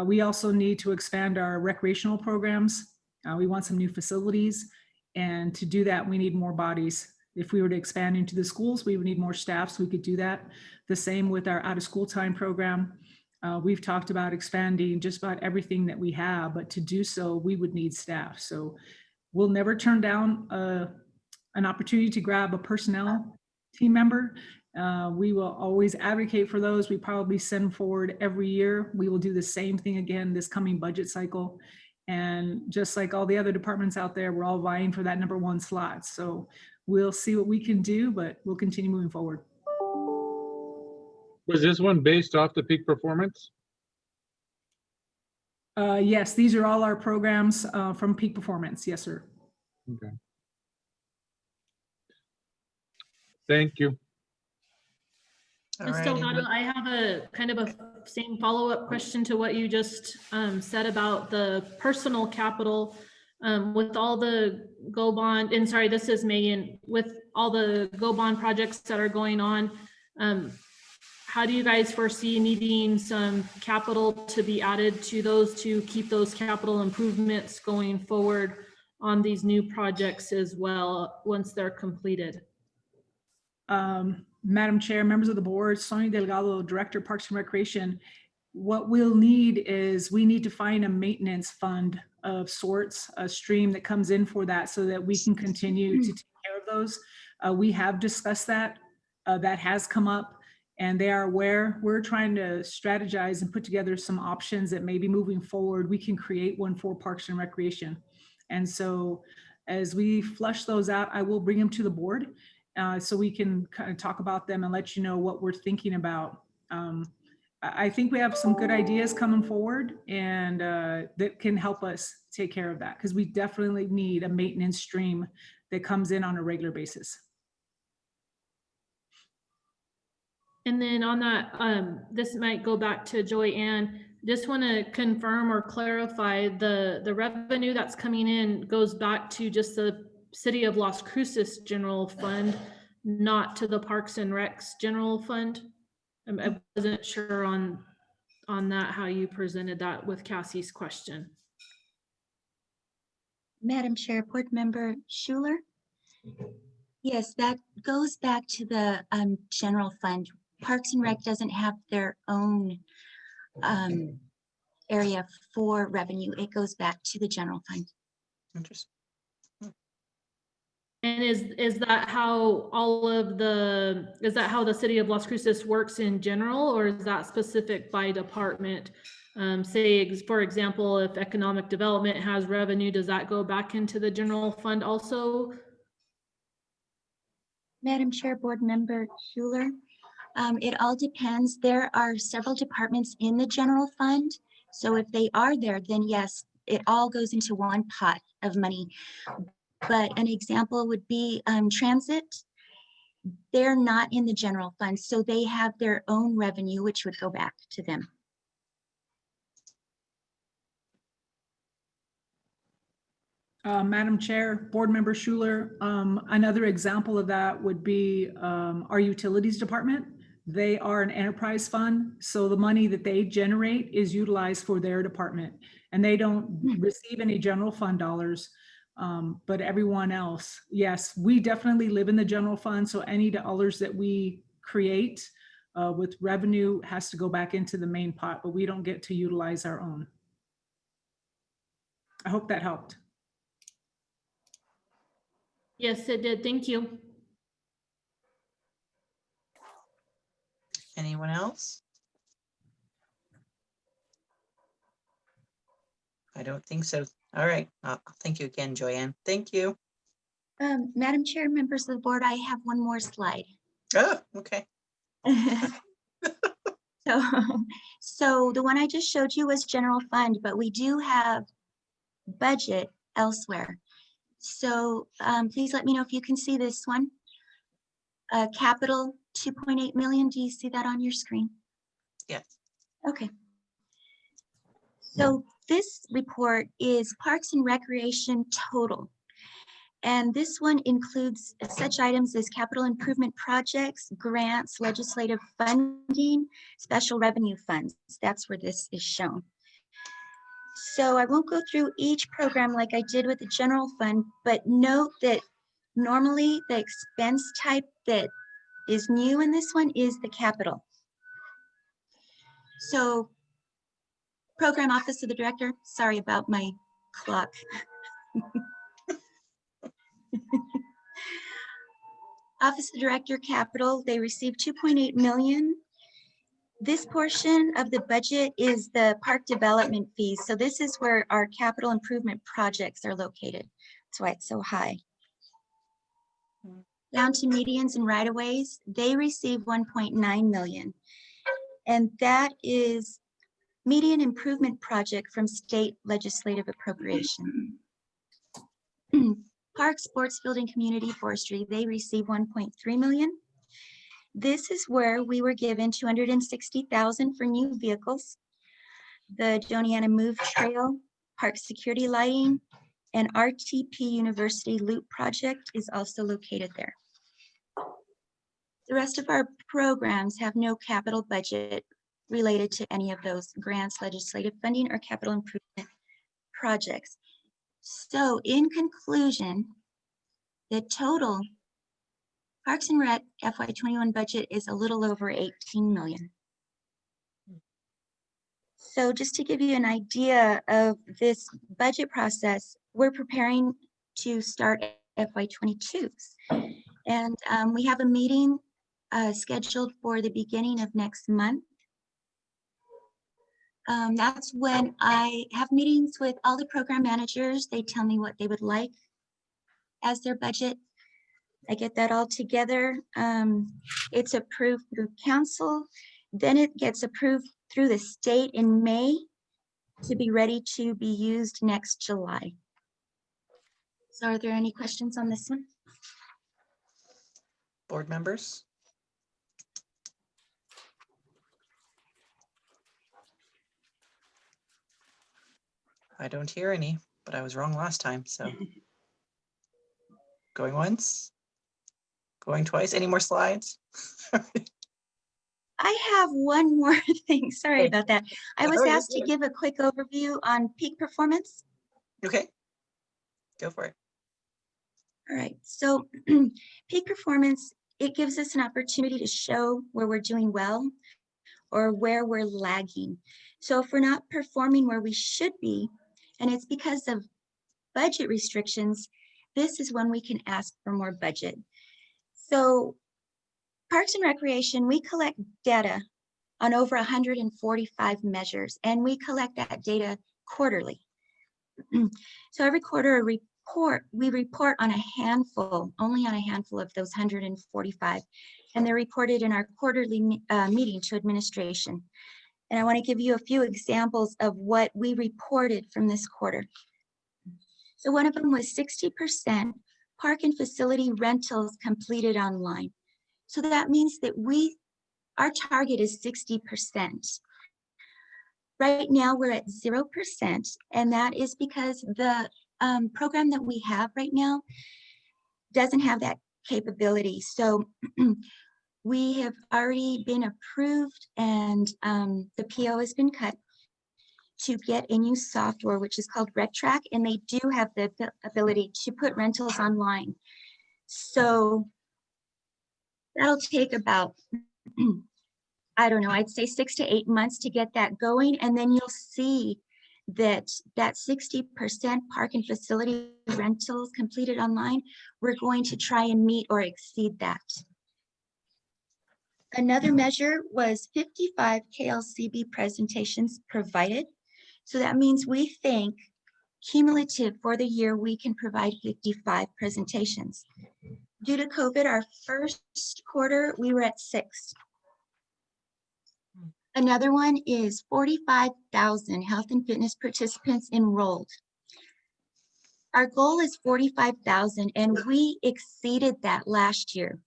we also need to expand our recreational programs. We want some new facilities. And to do that, we need more bodies. If we were to expand into the schools, we would need more staff so we could do that. The same with our out of school time program. We've talked about expanding just about everything that we have, but to do so, we would need staff. So we'll never turn down an opportunity to grab a personnel team member. We will always advocate for those. We probably send forward every year. We will do the same thing again this coming budget cycle. And just like all the other departments out there, we're all vying for that #1 slot. So we'll see what we can do, but we'll continue moving forward. Was this one based off the peak performance? Yes, these are all our programs from Peak Performance. Yes, sir. Okay. Thank you. Ms. Delgado, I have a kind of a same follow-up question to what you just said about the personal capital with all the Go Bond, and sorry, this is Megan, with all the Go Bond projects that are going on, how do you guys foresee needing some capital to be added to those to keep those capital improvements going forward on these new projects as well once they're completed? Madam Chair, members of the board, Sonia Delgado, Director of Parks and Recreation, what we'll need is we need to find a maintenance fund of sorts, a stream that comes in for that so that we can continue to take care of those. We have discussed that. That has come up and they are aware. We're trying to strategize and put together some options that maybe moving forward, we can create one for Parks and Recreation. And so as we flush those out, I will bring them to the board so we can kind of talk about them and let you know what we're thinking about. I think we have some good ideas coming forward, and that can help us take care of that, because we definitely need a maintenance stream that comes in on a regular basis. And then on that, this might go back to Joy-Ann. Just want to confirm or clarify the revenue that's coming in goes back to just the City of Las Cruces General Fund, not to the Parks and Recs General Fund. I wasn't sure on that, how you presented that with Cassie's question. Madam Chair, Board Member Schuler. Yes, that goes back to the general fund. Parks and Rec doesn't have their own area for revenue. It goes back to the general fund. Interesting. And is that how is that how the City of Las Cruces works in general, or is that specific by department? Say, for example, if economic development has revenue, does that go back into the general fund also? Madam Chair, Board Member Schuler, it all depends. There are several departments in the general fund. So if they are there, then yes, it all goes into one pot of money. But an example would be transit. They're not in the general fund, so they have their own revenue, which would go back to them. Madam Chair, Board Member Schuler, another example of that would be our utilities department. They are an enterprise fund, so the money that they generate is utilized for their department, and they don't receive any general fund dollars. But everyone else, yes, we definitely live in the general fund, so any dollars that we create with revenue has to go back into the main pot, but we don't get to utilize our own. I hope that helped. Yes, it did. Thank you. Anyone else? I don't think so. All right. Thank you again, Joy-Ann. Thank you. Madam Chair, members of the board, I have one more slide. Oh, okay. So the one I just showed you was general fund, but we do have budget elsewhere. So please let me know if you can see this one. Capital 2.8 million. Do you see that on your screen? Yes. Okay. So this report is Parks and Recreation total. And this one includes such items as capital improvement projects, grants, legislative funding, special revenue funds. That's where this is shown. So I won't go through each program like I did with the general fund, but note that normally the expense type that is new in this one is the capital. So Program Office of the Director, sorry about my clock. Office of the Director Capital, they received 2.8 million. This portion of the budget is the park development fees. So this is where our capital improvement projects are located. That's why it's so high. Down to medians and right-of-ways, they receive 1.9 million. And that is median improvement project from state legislative appropriation. Park, sports field, and community forestry, they receive 1.3 million. This is where we were given 260,000 for new vehicles. The Joniana Move Trail, park security lighting, and RTP University Loop project is also located there. The rest of our programs have no capital budget related to any of those grants, legislative funding, or capital improvement projects. So in conclusion, the total Parks and Rec FY21 budget is a little over 18 million. So just to give you an idea of this budget process, we're preparing to start FY22s. And we have a meeting scheduled for the beginning of next month. That's when I have meetings with all the program managers. They tell me what they would like as their budget. I get that all together. It's approved through council. Then it gets approved through the state in May to be ready to be used next July. So are there any questions on this one? Board members? I don't hear any, but I was wrong last time, so. Going once, going twice. Any more slides? I have one more thing. Sorry Okay. about that. I was Oh, you're asked to good. give a quick overview on peak performance. Okay, go for it. All right, so peak performance, it gives us an opportunity to show where we're doing well or where we're lagging. So if we're not performing where we should be, and it's because of budget restrictions, this is when we can ask for more budget. So Parks and Recreation, we collect data on over 145 measures, and we collect that data quarterly. So every quarter we report on a handful, only on a handful of those 145, and they're reported in our quarterly meeting to administration. And I want to give you a few examples of what we reported from this quarter. So one of them was 60% park and facility rentals completed online. So that means that our target is 60%. Right now we're at 0%, and that is because the program that we have right now doesn't have that capability. So we have already been approved, and the PO has been cut to get a new software, which is called RecTrack, and they do have the ability to put rentals online. So that'll take about, I don't know, I'd say 6 to 8 months to get that going, and then you'll see that 60% park and facility rentals completed online, we're going to try and meet or exceed that. Another measure was 55 KLCB presentations provided. So that means we think cumulative for the year, we can provide 55 presentations. Due to COVID, our first quarter, we were at 6. Another one is 45,000 health and fitness participants enrolled. Our goal is 45,000, and we exceeded that last year.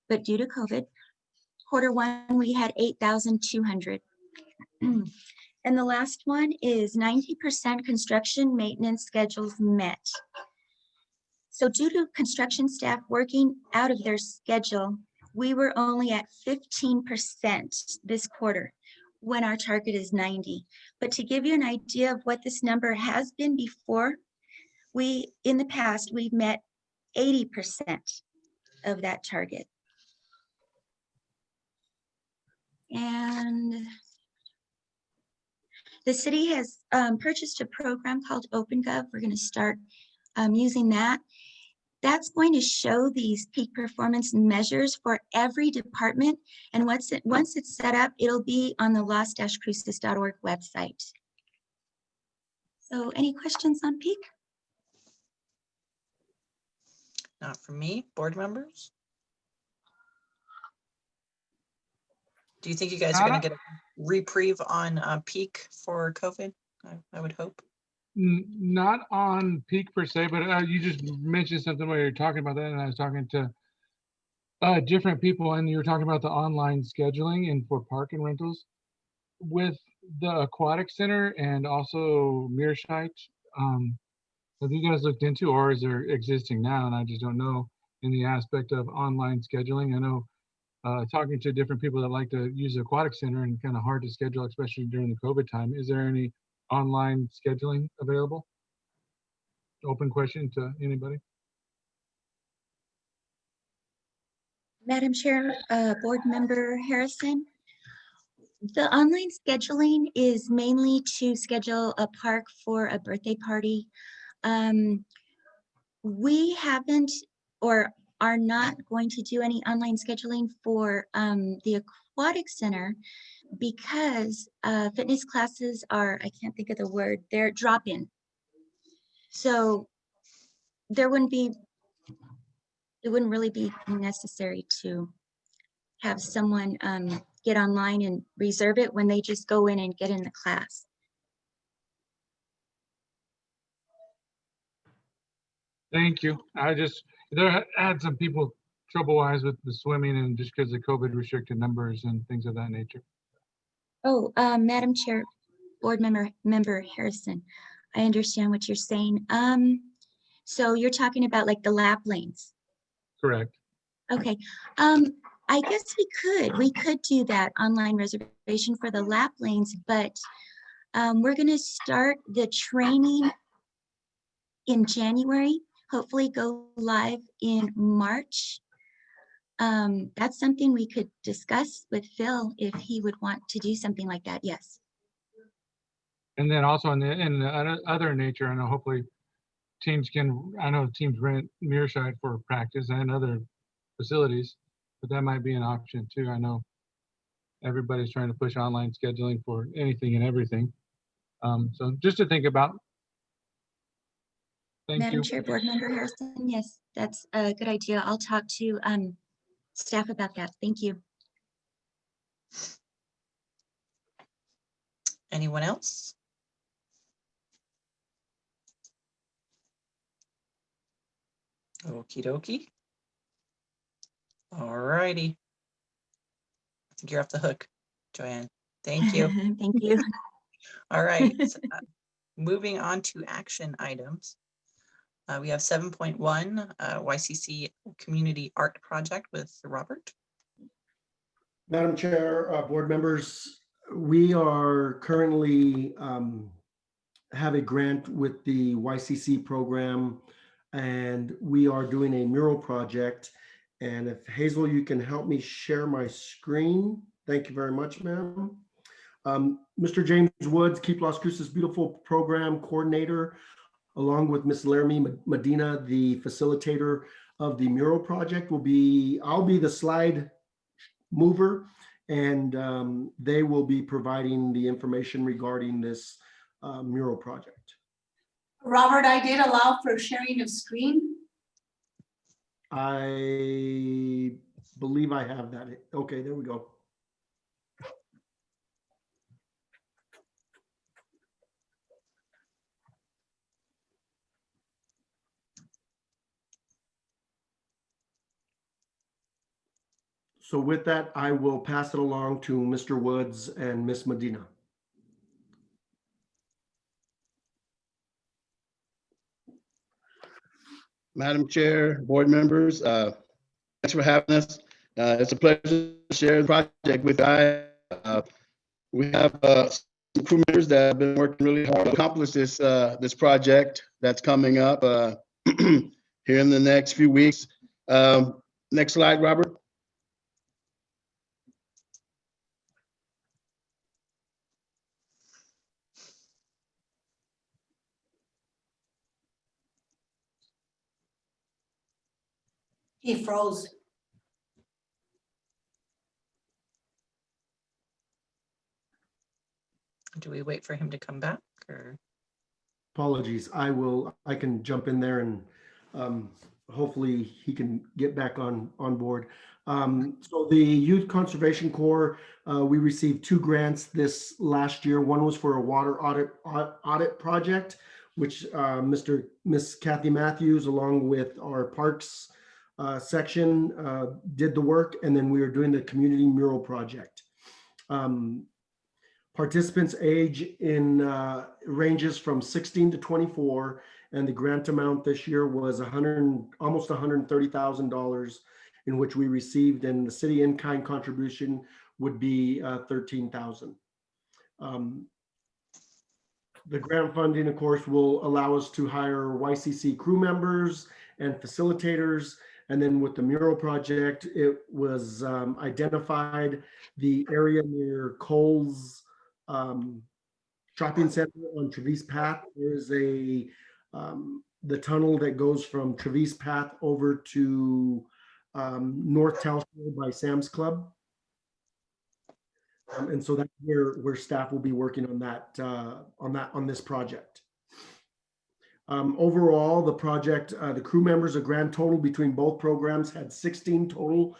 But due to COVID, quarter one, we had 8,200. And the last one is 90% construction maintenance schedules met. So due to construction staff working out of their schedule, we were only at 15% this quarter when our target is 90. But to give you an idea of what this number has been before, in the past, we've met 80% of that target. And the city has purchased a program called OpenGov. We're going to start using that. That's going to show these peak performance measures for every department. And once it's set up, it'll be on the los-cruces.org website. So any questions on peak? Not from me. Board members? Do you think you guys are going to get a reprieve on peak for COVID? I would hope. Not on peak per se, but you just mentioned something where you're talking about that, and I was talking to different people, and you were talking about the online scheduling and for park and rentals with the Aquatic Center and also Mearshite. Have you guys looked into, or is there existing now? And I just don't know in the aspect of online scheduling. I know talking to different people that like to use the Aquatic Center and kind of hard to schedule, especially during the COVID time. Is there any online scheduling available? Open question to anybody. Madam Chair, Board Member Harrison, the online scheduling is mainly to schedule a park for a birthday party. We haven't, or are not going to do any online scheduling for the Aquatic Center because fitness classes are, I can't think of the word, they're drop-in. So there wouldn't be, it wouldn't really be necessary to have someone get online and reserve it when they just go in and get in the class. Thank you. There had some people trouble-wise with the swimming and just because of COVID restricted numbers and things of that nature. Oh, Madam Chair, Board Member Harrison, I understand what you're saying. So you're talking about like the lap lanes. Correct. Okay. I guess we could do that online reservation for the lap lanes, but we're going to start the training in January, hopefully go live in March. That's something we could discuss with Phil if he would want to do something like that. Yes. And then also in the other nature, I know hopefully teams rent Mearside for practice and other facilities, but that might be an option too. I know everybody's trying to push online scheduling for anything and everything. So just to think about. Thank Madam you. Chair, Board Member Harrison, yes, that's a good idea. I'll talk to staff about that. Thank you. Anyone else? Okie dokie. All righty. I think you're off the hook, Joanne. Thank you. Thank you. All right. So, moving on to action items. We have 7.1 YCC Community Art Project with Robert. Madam Chair, board members, we are currently have a grant with the YCC program, and we are doing a mural project. And if Hazel, you can help me share my screen. Thank you very much, ma'am. Mr. James Woods, Keep Las Cruces Beautiful Program Coordinator, along with Ms. Laramie Medina, the facilitator of the mural project, I'll be the slide mover, and they will be providing the information regarding this mural project. Robert, I did allow for sharing of screen. I believe I have that. Okay, there we go. So with that, I will pass it along to Mr. Woods and Ms. Medina. Madam Chair, board members, thanks for having us. It's a pleasure to share the project with you. We have some crew members that have been working really hard to accomplish this project that's coming up here in the next few weeks. Next slide, Robert. He froze. Do we wait for him to come back or? Apologies. I can jump in there and hopefully he can get back on board. So the Youth Conservation Corps, we received 2 grants this last year. One was for a water audit project, which Miss Kathy Matthews, along with our parks section, did the work, and then we are doing the community mural project. Participants age in ranges from 16 to 24, and the grant amount this year was almost $130,000, in which we received, and the city in-kind contribution would be $13,000. The grant funding, of course, will allow us to hire YCC crew members and facilitators. And then with the mural project, it was identified the area near Cole's shopping center on Travis Path. There's the tunnel that goes from Travis Path over to North Townsville by Sam's Club. And so that's where staff will be working on this project. Overall, the project, the crew members, a grand total between both programs had 16 total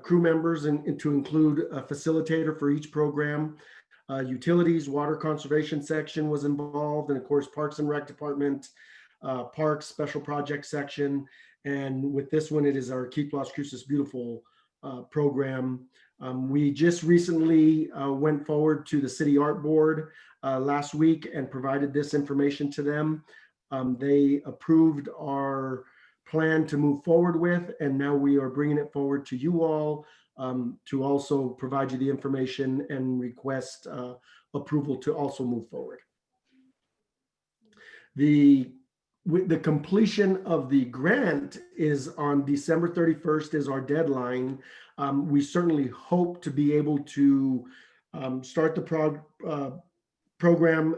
crew members, and to include a facilitator for each program. Utilities, water conservation section was involved, and of course, Parks and Rec Department, Parks Special Project section. And with this one, it is our Keep Las Cruces Beautiful program. We just recently went forward to the City Art Board last week and provided this information to them. They approved our plan to move forward with, and now we are bringing it forward to you all to also provide you the information and request approval to also move forward. With the completion of the grant is on December 31st is our deadline. We certainly hope to be able to start the program.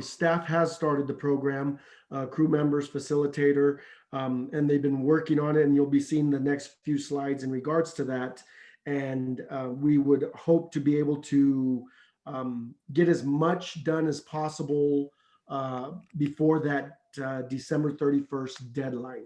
Staff has started the program, crew members, facilitator, and they've been working on it, and you'll be seeing the next few slides in regards to that. And we would hope to be able to get as much done as possible before that December 31st deadline.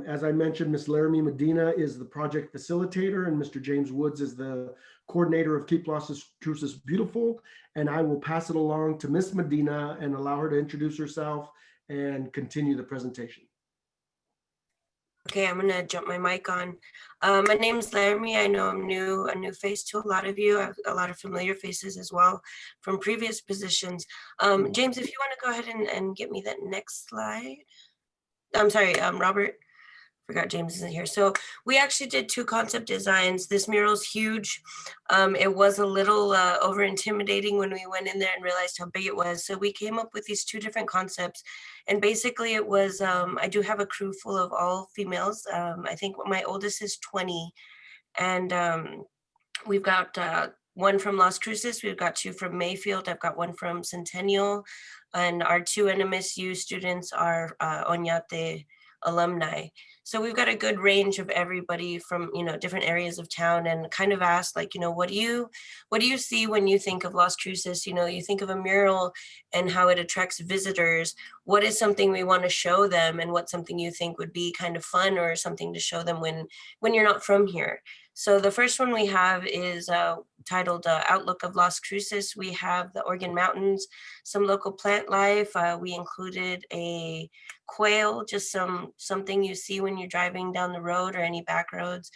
As I mentioned, Ms. Laramie Medina is the project facilitator, and Mr. James Woods is the coordinator of Keep Las Cruces Beautiful. And I will pass it along to Ms. Medina and allow her to introduce herself and continue the presentation. Okay, I'm gonna jump my mic on. My name is Laramie. I know I'm a new face to a lot of you. I have a lot of familiar faces as well from previous positions. James, if you want to go ahead and get me that next slide. I'm sorry, Robert. Forgot James isn't here. So we actually did 2 concept designs. This mural's huge. It was a little over intimidating when we went in there and realized how big it was. So we came up with these 2 different concepts. And basically it was, I do have a crew full of all females. I think my oldest is 20. And we've got 1 from Las Cruces. We've got 2 from Mayfield. I've got 1 from Centennial. And our 2 NMSU students are Oñate alumni. So we've got a good range of everybody from, different areas of town, and kind of asked, like, what do you see when you think of Las Cruces? You think of a mural and how it attracts visitors. What is something we want to show them, and what's something you think would be kind of fun or something to show them when you're not from here? So the first one we have is titled Outlook of Las Cruces. We have the Organ Mountains, some local plant life. We included a quail, just something you see when you're driving down the road or any back roads.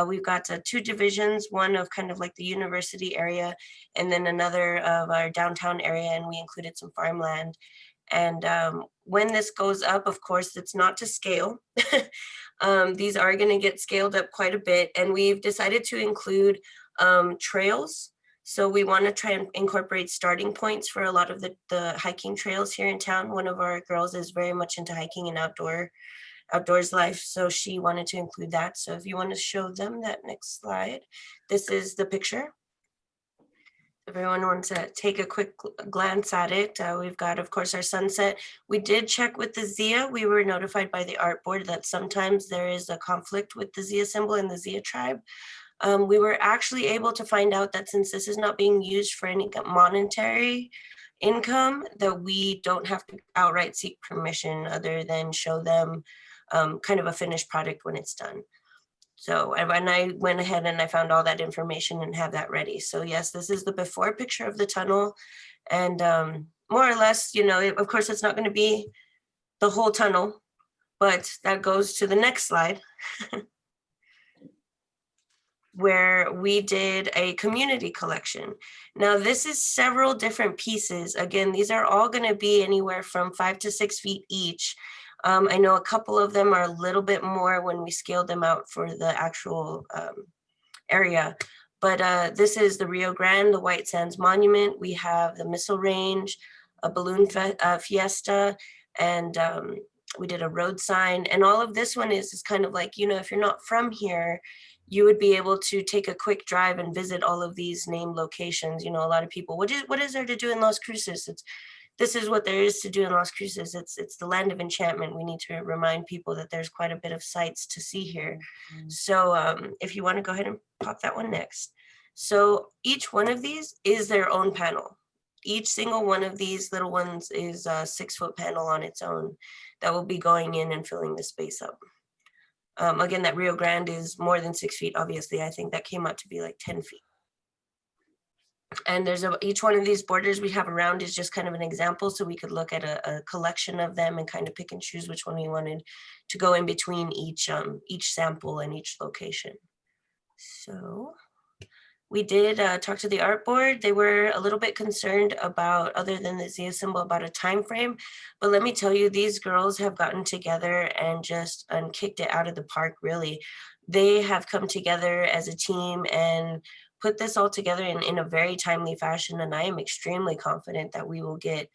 We've got 2 divisions, one of kind of like the university area, and then another of our downtown area, and we included some farmland. And when this goes up, of course, it's not to scale. These are going to get scaled up quite a bit, and we've decided to include trails. So we want to try and incorporate starting points for a lot of the hiking trails here in town. One of our girls is very much into hiking and outdoors life, so she wanted to include that. So if you want to show them that next slide, this is the picture. Everyone wants to take a quick glance at it. We've got, of course, our sunset. We did check with the Zia. We were notified by the art board that sometimes there is a conflict with the Zia symbol and the Zia tribe. We were actually able to find out that since this is not being used for any monetary income, that we don't have to outright seek permission other than show them kind of a finished product when it's done. So when I went ahead and I found all that information and have that ready. So yes, this is the before picture of the tunnel. And more or less, of course, it's not going to be the whole tunnel, but that goes to the next slide. Where we did a community collection. Now this is several different pieces. Again, these are all going to be anywhere from 5 to 6 feet each. I know a couple of them are a little bit more when we scaled them out for the actual area. But this is the Rio Grande, the White Sands Monument. We have the Missile Range, a balloon fiesta, and we did a road sign. And all of this one is kind of like, if you're not from here, you would be able to take a quick drive and visit all of these named locations. A lot of people, what is there to do in Las Cruces? this is what there is to do in Las Cruces. It's the land of enchantment. We need to remind people that there's quite a bit of sights to see here. So if you want to go ahead and pop that one next. So each one of these is their own panel. Each single one of these little ones is a 6-foot panel on its own that will be going in and filling the space up. Again, that Rio Grande is more than 6 feet, obviously. I think that came out to be like 10 feet. And there's each one of these borders we have around is just kind of an example, so we could look at a collection of them and kind of pick and choose which one we wanted to go in between each sample and each location. So we did talk to the art board. They were a little bit concerned about, other than the Zia symbol, about a time frame. But let me tell you, these girls have gotten together and just kicked it out of the park, really. They have come together as a team and put this all together in a very timely fashion. And I am extremely confident that we will get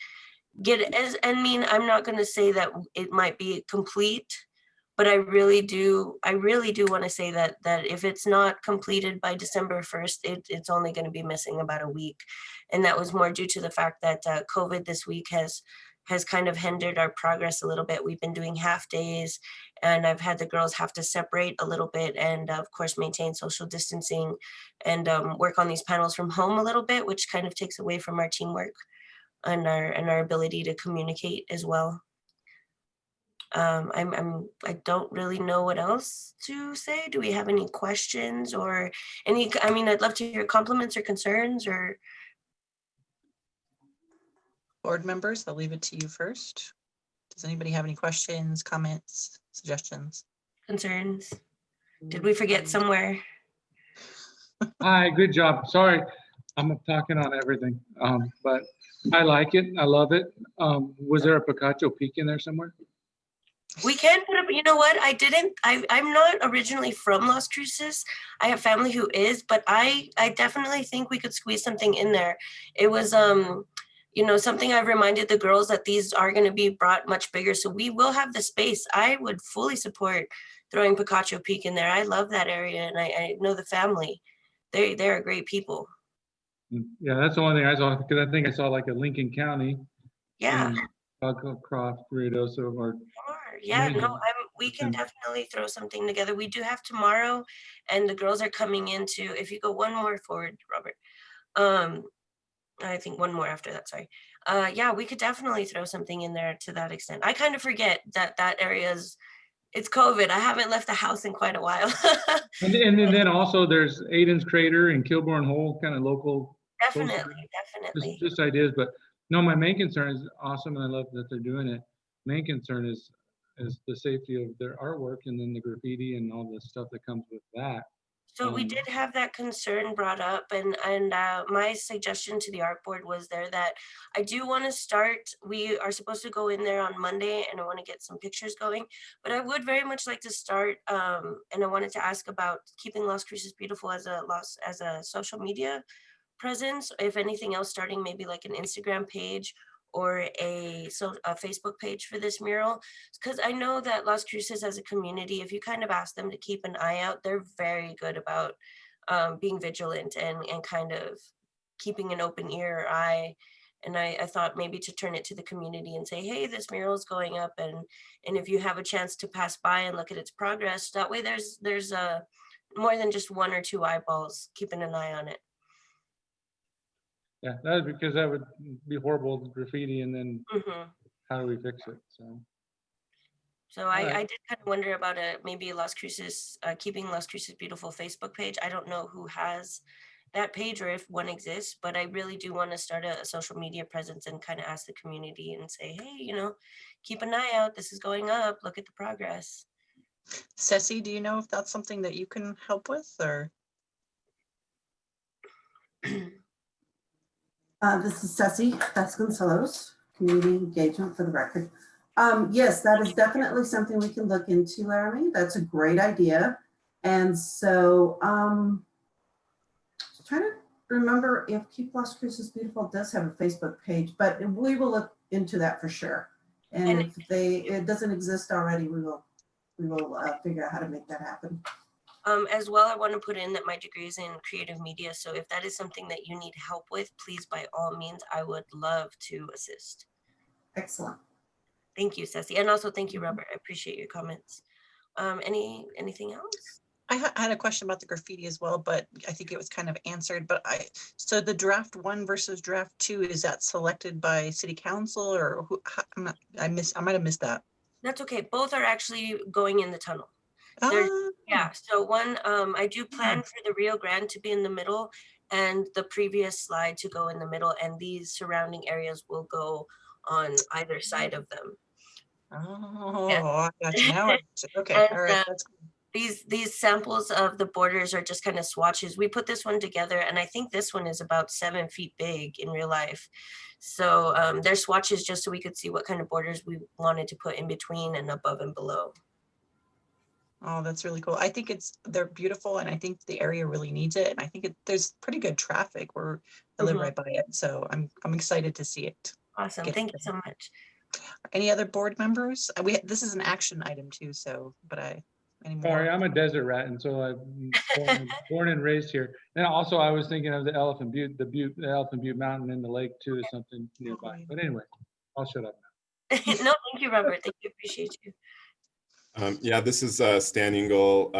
as, I mean, I'm not going to say that it might be complete, but I really do want to say that if it's not completed by December 1st, it's only going to be missing about a week. And that was more due to the fact that COVID this week has kind of hindered our progress a little bit. We've been doing half days, and I've had the girls have to separate a little bit and of course maintain social distancing and work on these panels from home a little bit, which kind of takes away from our teamwork and our ability to communicate as well. I don't really know what else to say. Do we have any questions or any, I mean, I'd love to hear compliments or concerns or. Board members, I'll leave it to you first. Does anybody have any questions, comments, suggestions? Concerns? Did we forget somewhere? Hi, good job. Sorry, I'm talking on everything, but I like it. I love it. Was there a Picacho Peak in there somewhere? We can put up, you know what, I'm not originally from Las Cruces. I have family who is, but I definitely think we could squeeze something in there. It was, you know, something I've reminded the girls that these are going to be brought much bigger. So we will have the space. I would fully support throwing Picacho Peak in there. I love that area and I know the family. They're great people. Yeah, that's the only thing I saw, because I think I saw like a Lincoln County. Yeah. Croft, Ruidoso, or yeah, no, we can definitely throw something together. We do have tomorrow, and the girls are coming into, if you go one more forward, Robert, I think one more after that, sorry. Yeah, we could definitely throw something in there to that extent. I kind of forget that area's, it's COVID. I haven't left the house in quite a while. and then also there's Aiden's Crater and Kilbourne Hole, kind of local. Definitely. Just ideas, but no, my main concern is awesome, and I love that they're doing it. Main concern is the safety of their artwork, and then the graffiti and all the stuff that comes with that. So we did have that concern brought up, and my suggestion to the art board was there that I do want to start, we are supposed to go in there on Monday, and I want to get some pictures going, but I would very much like to start, and I wanted to ask about keeping Las Cruces Beautiful as a social media presence, if anything else, starting maybe like an Instagram page or a Facebook page for this mural, because I know that Las Cruces as a community, if you kind of ask them to keep an eye out, they're very good about being vigilant and kind of keeping an open ear or eye. And I thought maybe to turn it to the community and say, hey, this mural is going up, and if you have a chance to pass by and look at its progress, that way there's more than just 1 or 2 eyeballs keeping an eye on it. Yeah, that is, because that would be horrible graffiti, and then how do we fix it? So I did kind of wonder about maybe Las Cruces, keeping Las Cruces Beautiful Facebook page. I don't know who has that page or if one exists, but I really do want to start a social media presence and kind of ask the community and say, hey, you know, keep an eye out. This is going up. Look at the progress. Ceci, do you know if that's something that you can help with, or? This is Ceci Vasconcelos, Community Engagement for the record. Yes, that is definitely something we can look into, Laramie. That's a great idea. And so trying to remember if Keep Las Cruces Beautiful does have a Facebook page, but we will look into that for sure. And if it doesn't exist already, we will figure out how to make that happen. As well, I want to put in that my degree is in creative media. So if that is something that you need help with, please, by all means, I would love to assist. Excellent. Thank you, Ceci. And also thank you, Robert. I appreciate your comments. Anything else? I had a question about the graffiti as well, but I think it was kind of answered. But so the draft 1 versus draft 2, is that selected by city council, or who? I might have missed that. That's okay. Both are actually going in the tunnel. Ah. Yeah. So one, I do plan for the Rio Grande to be in the middle, and the previous slide to go in the middle, and these surrounding areas will go on either side of them. Oh, Yeah. I got you now. Okay, And, all right, that's cool. These samples of the borders are just kind of swatches. We put this one together, and I think this one is about 7 feet big in real life. So they're swatches just so we could see what kind of borders we wanted to put in between and above and below. Oh, that's really cool. I think they're beautiful, and I think the area really needs it. And I think there's pretty good traffic. I live right by it, so I'm excited to see it. Awesome. Thank you so much. Any other board members? This is an action item too, so Sorry, I'm a desert rat, and so I'm born and raised here. And also, I was thinking of the Elephant Butte, the Elephant Butte Mountain in the lake too, is something nearby. But anyway, I'll shut up now. No, thank you, Robert. Thank you. Appreciate you. Yeah, this is Stan Engel,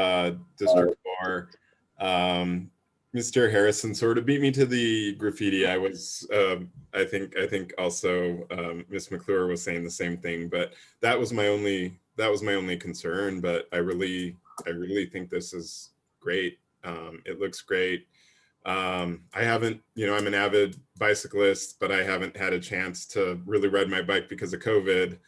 District 4. Mr. Harrison sort of beat me to the graffiti. I was, I think also Ms. McClure was saying the same thing, but that was my only concern. But I really think this is great. It looks great. I haven't, I'm an avid bicyclist, but I haven't had a chance to really ride my bike because of COVID.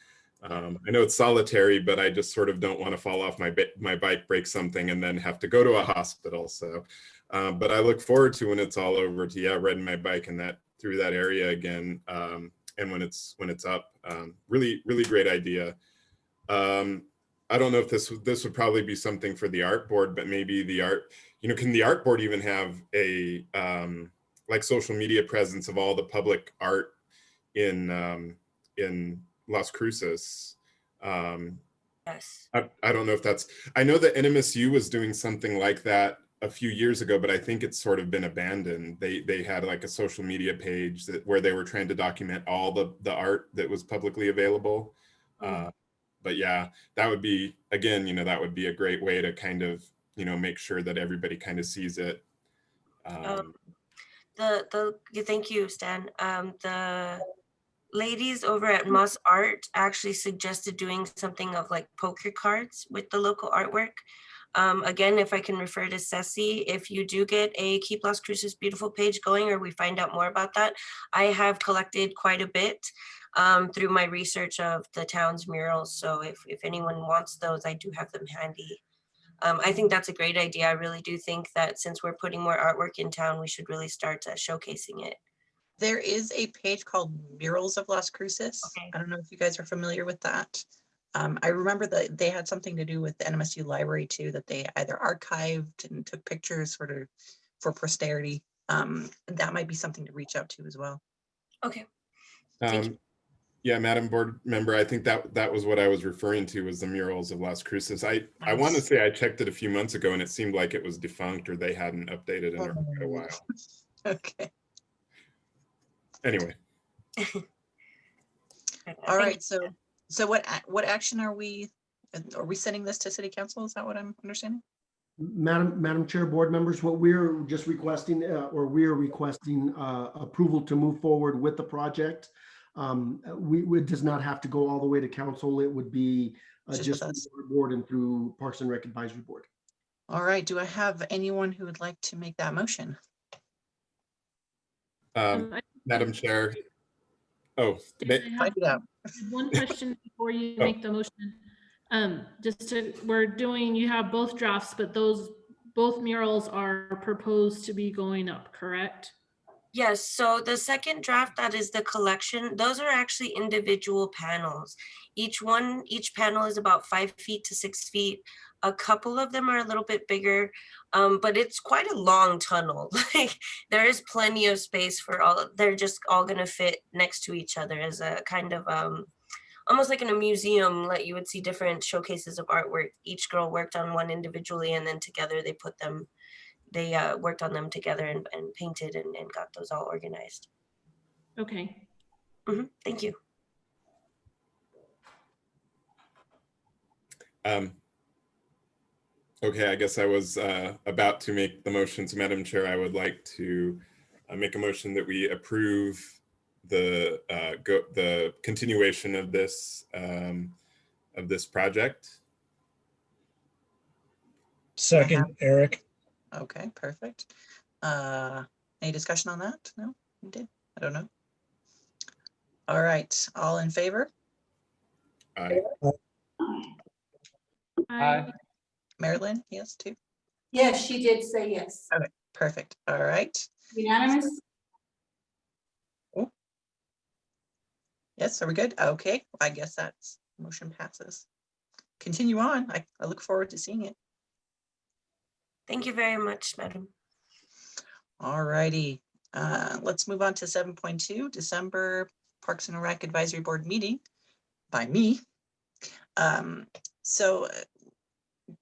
I know it's solitary, but I just sort of don't want to fall off my bike, break something, and then have to go to a hospital. So, but I look forward to when it's all over to riding my bike and through that area again. And when it's up, really great idea. I don't know if this would probably be something for the art board, but maybe the art, can the art board even have a like social media presence of all the public art in Las Cruces? Yes. I don't know if I know that NMSU was doing something like that a few years ago, but I think it's sort of been abandoned. They had like a social media page where they were trying to document all the art that was publicly available. But yeah, that would be, again, that would be a great way to kind of, make sure that everybody kind of sees it. Thank you, Stan. The ladies over at Moss Art actually suggested doing something of like poker cards with the local artwork. Again, if I can refer to Ceci, if you do get a Keep Las Cruces Beautiful page going, or we find out more about that, I have collected quite a bit through my research of the town's murals. So if anyone wants those, I do have them handy. I think that's a great idea. I really do think that since we're putting more artwork in town, we should really start showcasing it. There is a page called Murals of Las Cruces. Okay. I don't know if you guys are familiar with that. I remember that they had something to do with the NMSU library too, that they either archived and took pictures sort of for posterity. That might be something to reach out to as well. Okay. Yeah, Madam Board Member, I think that was what I was referring to, was the Murals of Las Cruces. I want to say I checked it a few months ago and it seemed like it was defunct or they hadn't updated in a while. Okay. Anyway. All right. So what action are we sending this to City Council? Is that what I'm understanding? Madam Chair, board members, what we're just requesting, we're requesting approval to move forward with the project. It does not have to go all the way to council. It would be just through the board and through Parks and Rec Advisory Board. All right. Do I have anyone who would like to make that motion? Madam Chair. Oh, I have one question before you make the motion. You have both drafts, but both murals are proposed to be going up, correct? Yes, so the second draft, that is the collection, those are actually individual panels. Each panel is about 5 feet to 6 feet. A couple of them are a little bit bigger, but it's quite a long tunnel. Like there is plenty of space for all, they're just all gonna fit next to each other as a kind of almost like in a museum, like you would see different showcases of artwork. Each girl worked on one individually, and then together they put them, they worked on them together and painted and got those all organized. Okay. Thank you. Okay, I guess I was about to make the motion. So Madam Chair, I would like to make a motion that we approve the continuation of this project. Second, Eric. Okay, perfect. Any discussion on that? No, you did? I don't know. All right, all in favor? Aye. Aye. Marilyn, yes, too? Yes, she did say yes. Okay, perfect. All right. Unanimous? Oh. Yes, are we good? Okay, I guess that's motion passes. Continue on. I look forward to seeing it. Thank you very much, madam. All righty. Let's move on to 7.2, December Parks and Rec Advisory Board meeting by me. So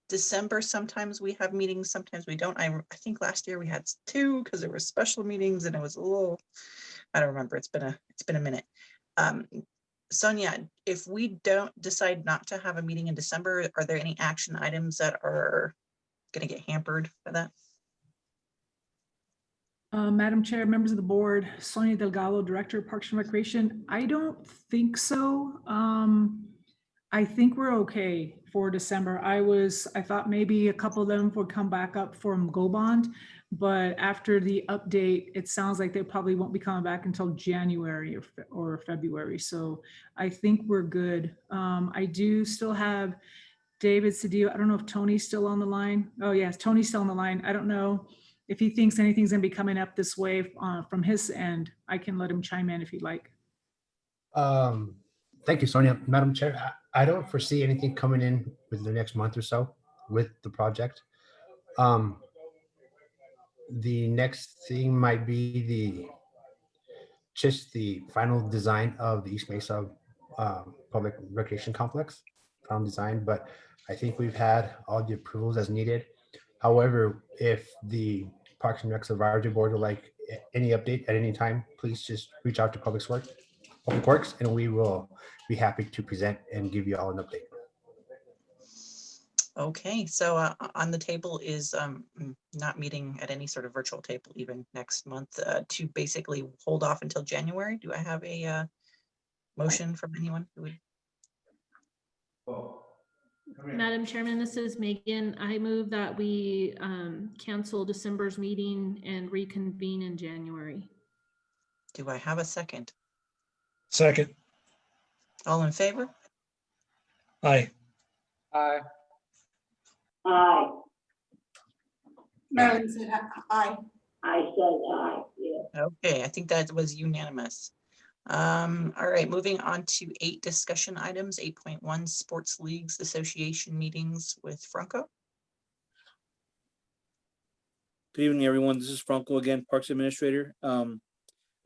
December, sometimes we have meetings, sometimes we don't. I think last year we had 2 because there were special meetings and it was a little, I don't remember. It's been a minute. Sonia, if we don't decide not to have a meeting in December, are there any action items that are going to get hampered by that? Madam Chair, members of the board, Sonia Delgado, Director of Parks and Recreation. I don't think so. I think we're okay for December. I thought maybe a couple of them would come back up from Go Bond, but after the update, it sounds like they probably won't be coming back until January or February. So I think we're good. I do still have David Cedillo. I don't know if Tony's still on the line. Oh yes, Tony's still on the line. I don't know if he thinks anything's gonna be coming up this way from his end. I can let him chime in if he'd like. Thank you, Sonia. Madam Chair, I don't foresee anything coming in within the next month or so with the project. The next thing might be just the final design of the East Mesa Public Recreation Complex, final design, but I think we've had all the approvals as needed. However, if the Parks and Rec Advisory Board would like any update at any time, please just reach out to Public Works, and we will be happy to present and give you all an update. Okay, so on the table is not meeting at any sort of virtual table even next month to basically hold off until January. Do I have a motion from anyone who would? Madam Chairman, this is Megan. I move that we cancel December's meeting and reconvene in January. Do I have a second? Second. All in favor? Aye. Aye. Aye. Marilyn said aye. I said aye, yeah. Okay, I think that was unanimous. All right, moving on to 8 discussion items. 8.1 Sports Leagues Association meetings with Franco. Good evening, everyone. This is Franco again, Parks Administrator. I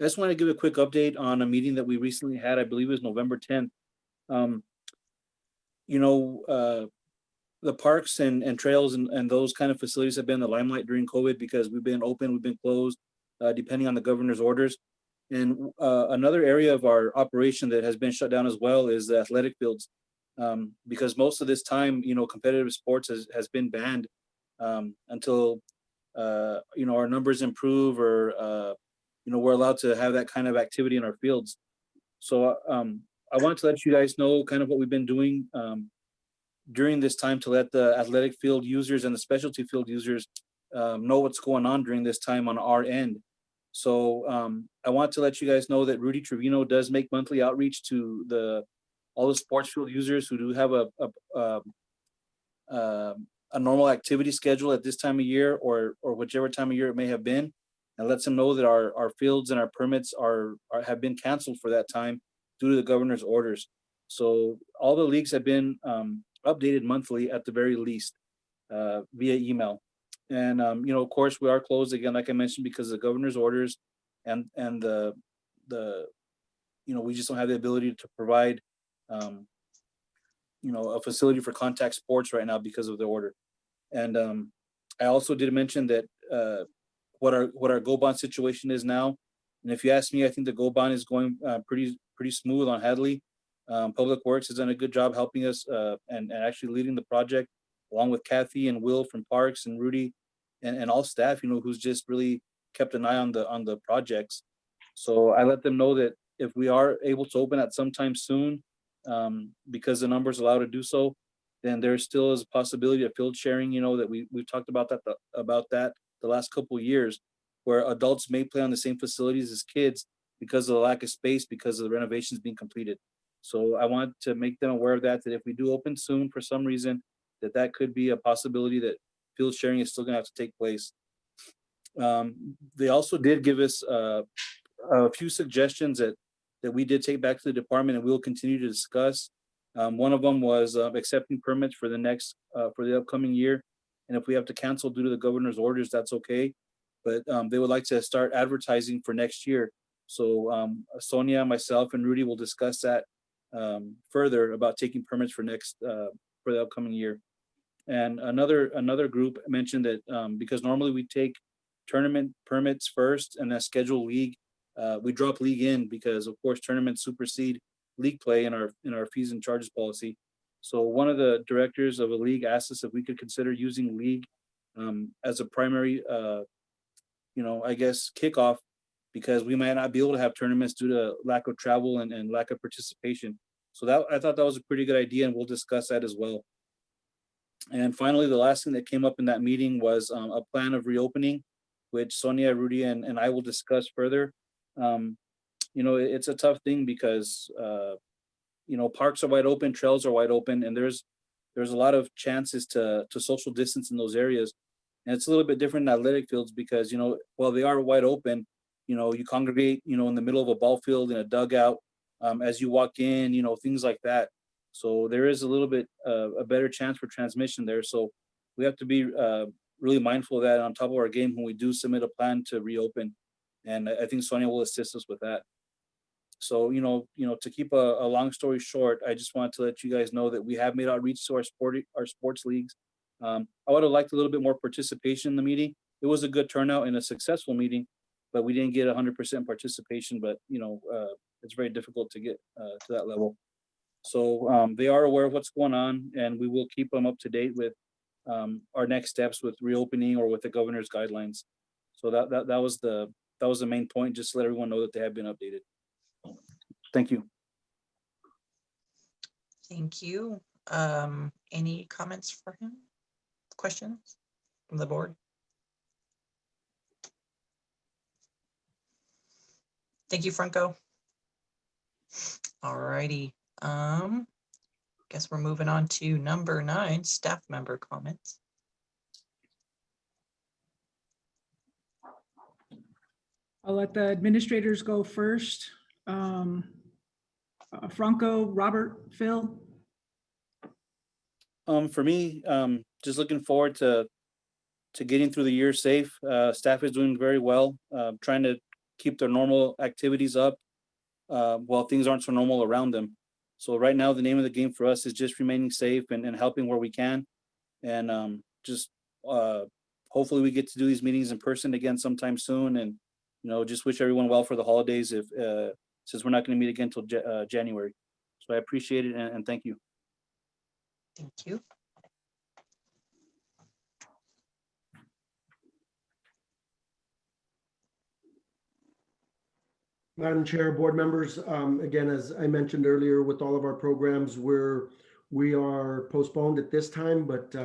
just want to give a quick update on a meeting that we recently had. I believe it was November 10th. The parks and trails and those kind of facilities have been in the limelight during COVID because we've been open, we've been closed, depending on the governor's orders. And another area of our operation that has been shut down as well is the athletic fields, because most of this time, competitive sports has been banned until our numbers improve or we're allowed to have that kind of activity in our fields. So I want to let you guys know kind of what we've been doing during this time to let the athletic field users and the specialty field users know what's going on during this time on our end. So I want to let you guys know that Rudy Trevino does make monthly outreach to all the sports field users who do have a normal activity schedule at this time of year or whichever time of year it may have been, and lets them know that our fields and our permits have been canceled for that time due to the governor's orders. So all the leagues have been updated monthly at the very least via email. And of course we are closed again, like I mentioned, because of the governor's orders and we just don't have the ability to provide a facility for contact sports right now because of the order. And I also did mention that what our go bond situation is now. And if you ask me, I think the go bond is going pretty smooth on Hadley. Public Works has done a good job helping us and actually leading the project, along with Kathy and Will from Parks and Rudy and all staff, who's just really kept an eye on the projects. So I let them know that if we are able to open at some time soon, because the numbers allow to do so, then there still is a possibility of field sharing, that we've talked about that the last couple of years, where adults may play on the same facilities as kids because of the lack of space, because of the renovations being completed. So I want to make them aware of that if we do open soon for some reason, that could be a possibility that field sharing is still gonna have to take place. They also did give us a few suggestions that we did take back to the department and we'll continue to discuss. One of them was accepting permits for the upcoming year. And if we have to cancel due to the governor's orders, that's okay. But they would like to start advertising for next year. So Sonia, myself, and Rudy will discuss that further about taking permits for the upcoming year. And another group mentioned that because normally we take tournament permits first and then schedule league, we drop league in because of course tournaments supersede league play in our fees and charges policy. So one of the directors of a league asked us if we could consider using league as a primary, I guess, kickoff, because we might not be able to have tournaments due to lack of travel and lack of participation. So I thought that was a pretty good idea, and we'll discuss that as well. And finally, the last thing that came up in that meeting was a plan of reopening, which Sonia, Rudy, and I will discuss further. It's a tough thing because parks are wide open, trails are wide open, and there's a lot of chances to social distance in those areas. And it's a little bit different in athletic fields because, while they are wide open, you congregate, in the middle of a ball field in a dugout as you walk in, things like that. So there is a little bit a better chance for transmission there. So we have to be really mindful of that on top of our game when we do submit a plan to reopen. And I think Sonia will assist us with that. So, to keep a long story short, I just wanted to let you guys know that we have made outreach to our sports leagues. I would have liked a little bit more participation in the meeting. It was a good turnout and a successful meeting, but we didn't get 100% participation. But, it's very difficult to get to that level. So they are aware of what's going on, and we will keep them up to date with our next steps with reopening or with the governor's guidelines. So that was the main point, just to let everyone know that they have been updated. Thank you. Thank you. Any comments for him? Questions from the board? Thank you, Franco. All righty. Guess we're moving on to number 9, staff member comments. I'll let the administrators go first. Franco, Robert, Phil. For me, just looking forward to getting through the year safe. Staff is doing very well, trying to keep their normal activities up while things aren't so normal around them. So right now, the name of the game for us is just remaining safe and helping where we can. And just hopefully we get to do these meetings in person again sometime soon. And, just wish everyone well for the holidays since we're not going to meet again until January. So I appreciate it and thank you. Thank you. Madam Chair, board members, again, as I mentioned earlier, with all of our programs, we are postponed at this time, but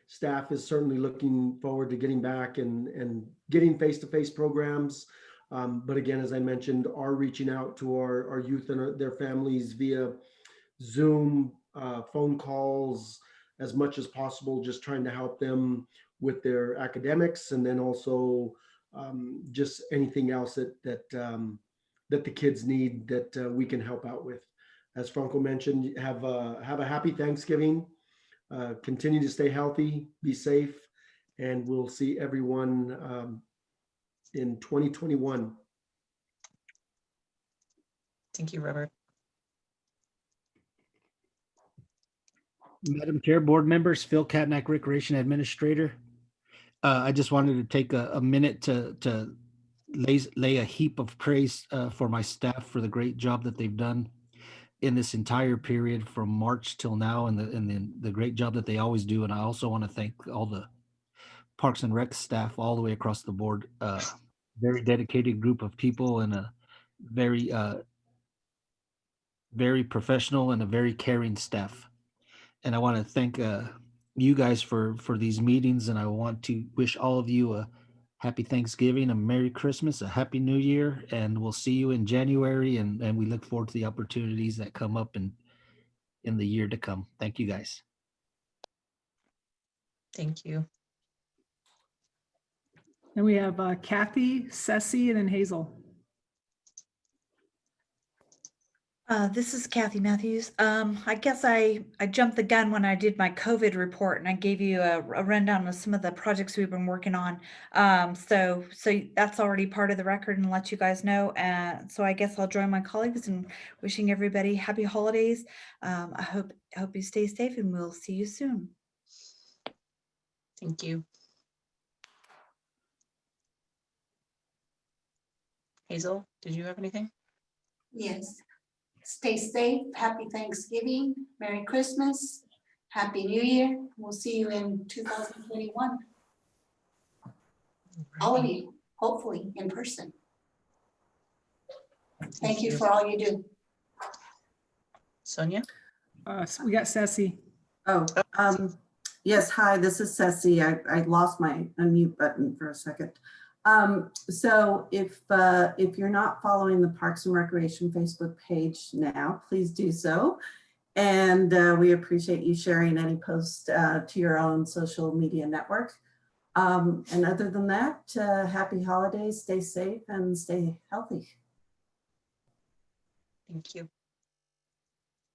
staff is certainly looking forward to getting back and getting face-to-face programs. But again, as I mentioned, are reaching out to our youth and their families via Zoom, phone calls, as much as possible, just trying to help them with their academics, and then also just anything else that the kids need that we can help out with. As Franco mentioned, have a happy Thanksgiving. Continue to stay healthy, be safe, and we'll see everyone in 2021. Thank you, Robert. Madam Chair, board members, Phil Katnack, Recreation Administrator. I just wanted to take a minute to lay a heap of praise for my staff for the great job that they've done in this entire period from March till now, and the great job that they always do. And I also want to thank all the Parks and Rec staff all the way across the board. Very dedicated group of people, and a very very professional and a very caring staff. And I want to thank you guys for these meetings, and I want to wish all of you a happy Thanksgiving, a Merry Christmas, a Happy New Year, and we'll see you in January, and we look forward to the opportunities that come up in the year to come. Thank you, guys. Thank you. And we have Kathy, Ceci, and then Hazel. This is Kathy Matthews. I guess I jumped the gun when I did my COVID report, and I gave you a rundown of some of the projects we've been working on. So that's already part of the record, and let you guys know. So I guess I'll join my colleagues in wishing everybody happy holidays. I hope you stay safe, and we'll see you soon. Thank you. Hazel, did you have anything? Yes. Stay safe. Happy Thanksgiving. Merry Christmas. Happy New Year. We'll see you in 2021. All of you, hopefully in person. Thank you for all you do. Sonia? So we got Ceci. Oh, yes. Hi, this is Ceci. I lost my unmute button for a second. So if you're not following the Parks and Recreation Facebook page now, please do so. And we appreciate you sharing any post to your own social media network. And other than that, happy holidays, stay safe and stay healthy. Thank you.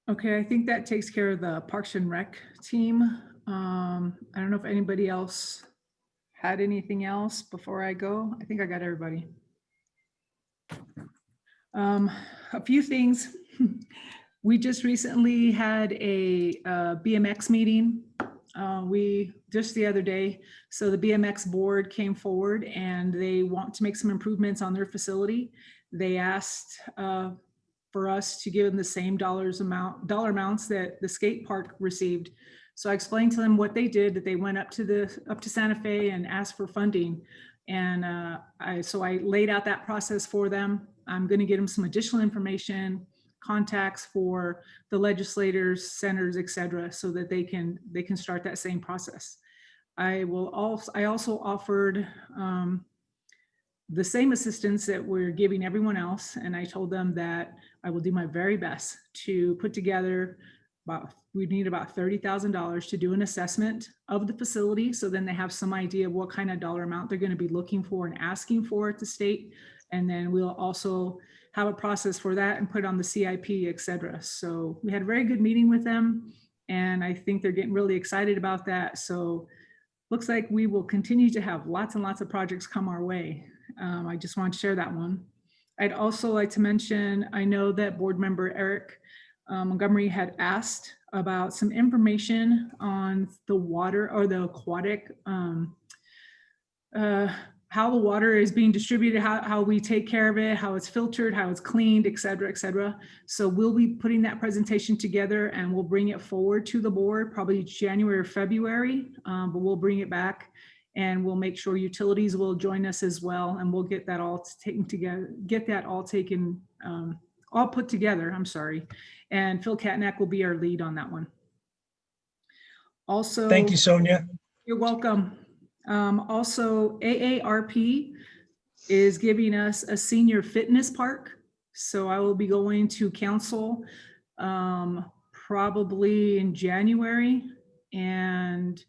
Okay, I think that takes care of the Parks and Rec team. I don't know if anybody else had anything else before I go. I think I got everybody. A few things. We just recently had a BMX meeting. Just the other day. So the BMX board came forward and they want to make some improvements on their facility. They asked for us to give them the same dollar amounts that the skate park received. So I explained to them what they did, that they went up to Santa Fe and asked for funding. And so I laid out that process for them. I'm going to get them some additional information, contacts for the legislators, senators, et cetera, so that they can start that same process. I also offered the same assistance that we're giving everyone else. And I told them that I will do my very best to put together we need about $30,000 to do an assessment of the facility. So then they have some idea of what kind of dollar amount they're going to be looking for and asking for at the state. And then we'll also have a process for that and put it on the CIP, et cetera. So we had a very good meeting with them. And I think they're getting really excited about that. So looks like we will continue to have lots and lots of projects come our way. I just want to share that one. I'd also like to mention, I know that board member Eric Montgomery had asked about some information on the water or the aquatic, how the water is being distributed, how we take care of it, how it's filtered, how it's cleaned, et cetera, et cetera. So we'll be putting that presentation together and we'll bring it forward to the board, probably January or February, but we'll bring it back and we'll make sure utilities will join us as well. And we'll get that all taken together, all put together, I'm sorry. And Phil Katnack will be our lead on that one. Also, thank you, Sonia. You're welcome. Also, AARP is giving us a senior fitness park. So I will be going to council probably in January, and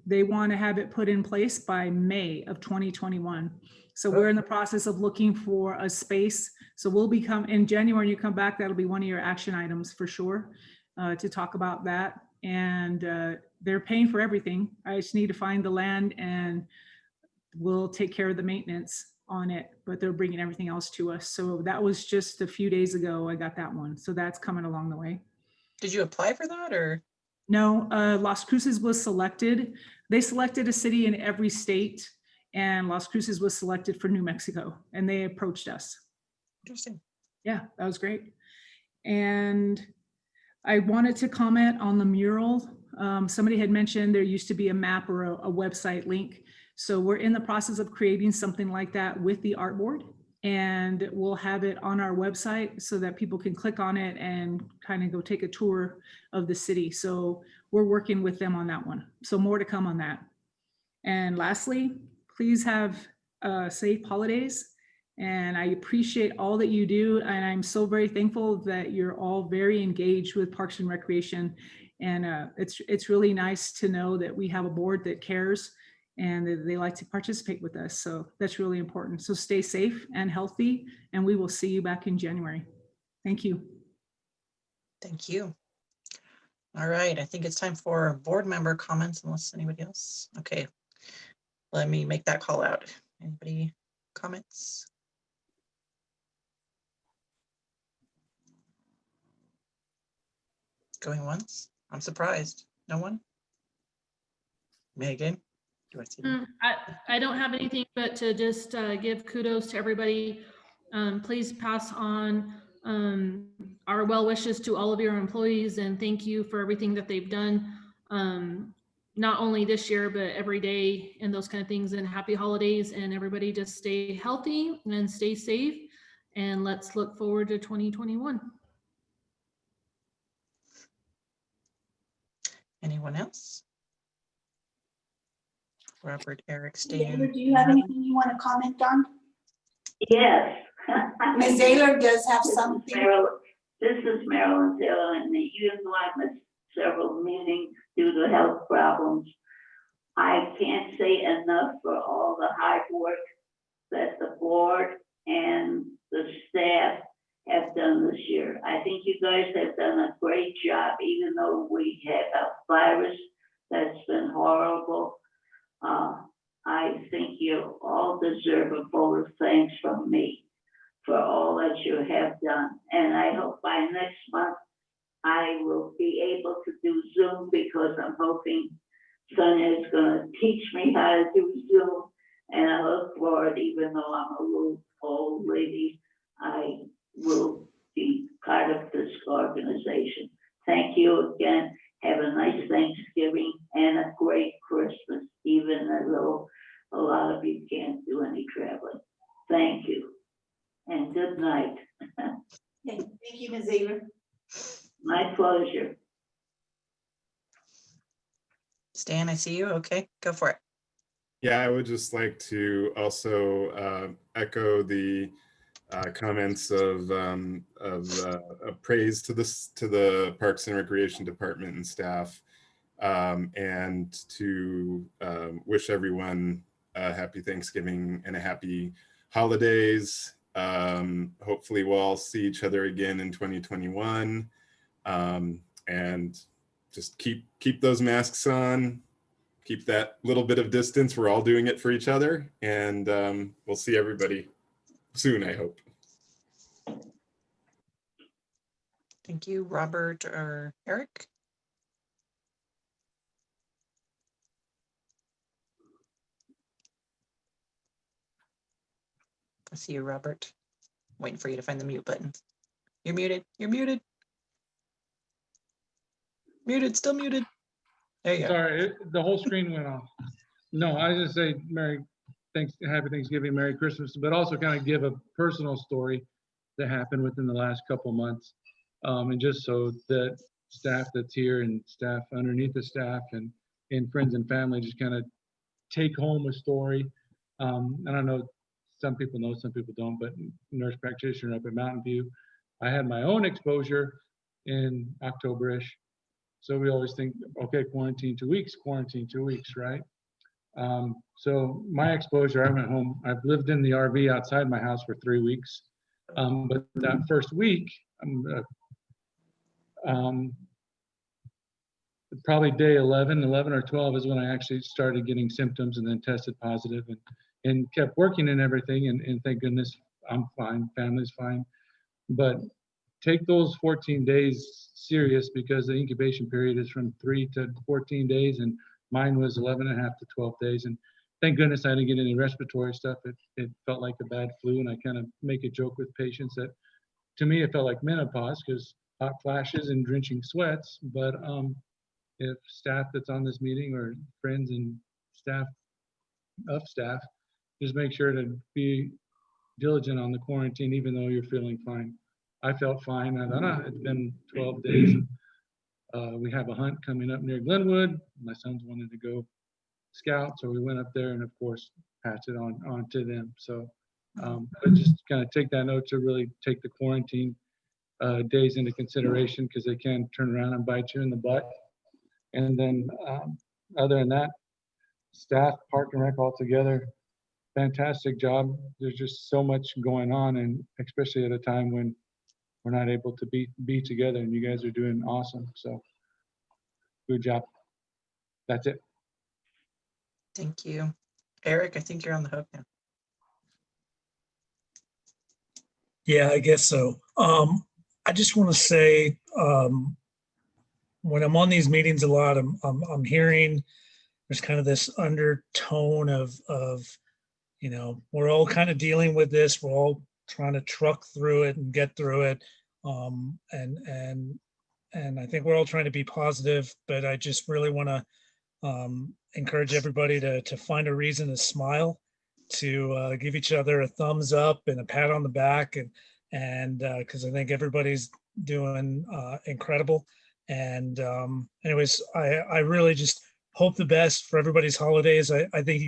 they want to have it put in place by May of 2021. So we're in the process of looking for a space. So we'll become in January, you come back, that'll be one of your action items for sure, to talk about that. And they're paying for everything. I just need to find the land and we'll take care of the maintenance on it, but they're bringing everything else to us. So that was just a few days ago, I got that one. So that's coming along the way. Did you apply for that or? No, Las Cruces was selected. They selected a city in every state, and Las Cruces was selected for New Mexico, and they approached us. Interesting. Yeah, that was great. And I wanted to comment on the mural. Somebody had mentioned there used to be a map or a website link. So we're in the process of creating something like that with the artboard, and we'll have it on our website so that people can click on it and kind of go take a tour of the city. So we're working with them on that one. So more to come on that. And lastly, please have safe holidays. And I appreciate all that you do. And I'm so very thankful that you're all very engaged with Parks and Recreation. And it's really nice to know that we have a board that cares and that they like to participate with us. So that's really important. So stay safe and healthy, and we will see you back in January. Thank you. Thank you. All right, I think it's time for board member comments unless anybody else. Okay, let me make that call out. Anybody comments? Going once? I'm surprised. No one? Megan? Do I see that? I don't have anything but to just give kudos to everybody. Please pass on our well wishes to all of your employees and thank you for everything that they've done. Not only this year, but every day and those kind of things, and happy holidays, and everybody just stay healthy and stay safe. And let's look forward to 2021. Anyone else? Robert, Eric, Taylor, Stan. do you have anything you want to comment on? Yes. Ms. Taylor does have something. This is Marilyn Taylor, and you know I missed several meetings due to health problems. I can't say enough for all the hard work that the board and the staff have done this year. I think you guys have done a great job, even though we had a virus that's been horrible. I think you all deserve a vote of thanks from me for all that you have done. And I hope by next month I will be able to do Zoom, because I'm hoping Sonia is going to teach me how to do Zoom. And I look forward, even though I'm a little old lady, I will be part of this organization. Thank you again. Have a nice Thanksgiving and a great Christmas, even though a lot of you can't do any traveling. Thank you. And good night. Thank you, Ms. Taylor. My pleasure. Stan, I see you. Okay, go for it. Yeah, I would just like to also echo the comments of praise to the Parks and Recreation Department and staff, and to wish everyone a happy Thanksgiving and a happy holidays. Hopefully we'll all see each other again in 2021, and just keep those masks on. Keep that little bit of distance. We're all doing it for each other, and we'll see everybody soon, I hope. Thank you, Robert or Eric. I see you, Robert. Waiting for you to find the mute button. You're muted. You're muted. Muted, still muted. There you go. Sorry, the whole screen went off. No, I just say happy Thanksgiving, Merry Christmas, but also kind of give a personal story that happened within the last couple months. And just so that staff that's here and staff underneath the staff and friends and family just kind of take home a story. And I know some people know, some people don't, but nurse practitioner up at Mountain View, I had my own exposure in October-ish. So we always think, okay, quarantine 2 weeks, right? So my exposure, I went home, I've lived in the RV outside my house for 3 weeks. But that first week, probably day 11 or 12 is when I actually started getting symptoms and then tested positive and kept working and everything. And thank goodness I'm fine, family's fine. But take those 14 days serious, because the incubation period is from 3 to 14 days, and mine was 11 and a half to 12 days. And thank goodness I didn't get any respiratory stuff. It felt like a bad flu, and I kind of make a joke with patients that, to me, it felt like menopause, because hot flashes and drenching sweats. But if staff that's on this meeting, or friends and staff of staff, just make sure to be diligent on the quarantine, even though you're feeling fine. I felt fine. I thought, it's been 12 days. We have a hunt coming up near Glenwood. My sons wanted to go scout, so we went up there, and of course, passed it on to them. So, but just kind of take that note to really take the quarantine days into consideration, because they can turn around and bite you in the butt. And then, other than that, staff, Park and Rec all together, fantastic job. There's just so much going on, and especially at a time when we're not able to be together, and you guys are doing awesome. So good job. That's it. Thank you. Eric, I think you're on the hook now. Yeah, I guess so. I just want to say, when I'm on these meetings a lot, I'm hearing there's kind of this undertone of, we're all kind of dealing with this. We're all trying to truck through it and get through it. And I think we're all trying to be positive, but I just really want to encourage everybody to find a reason to smile, to give each other a thumbs up and a pat on the back, and because I think everybody's doing incredible. And anyways, I really just hope the best for everybody's holidays. I think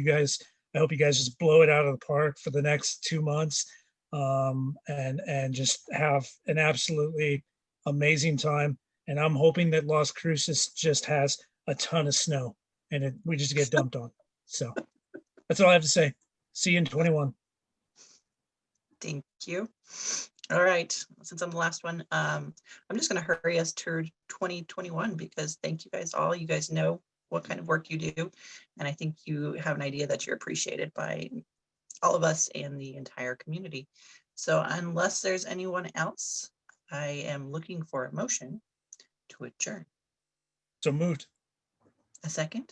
I hope you guys just blow it out of the park for the next 2 months, and just have an absolutely amazing time. And I'm hoping that Las Cruces just has a ton of snow, and we just get dumped on. So that's all I have to say. See you in 21. Thank you. All right, since I'm the last one, I'm just going to hurry us to 2021, because thank you guys all. You guys know what kind of work you do, and I think you have an idea that you're appreciated by all of us and the entire community. So unless there's anyone else, I am looking for a motion to adjourn. So moved. A second?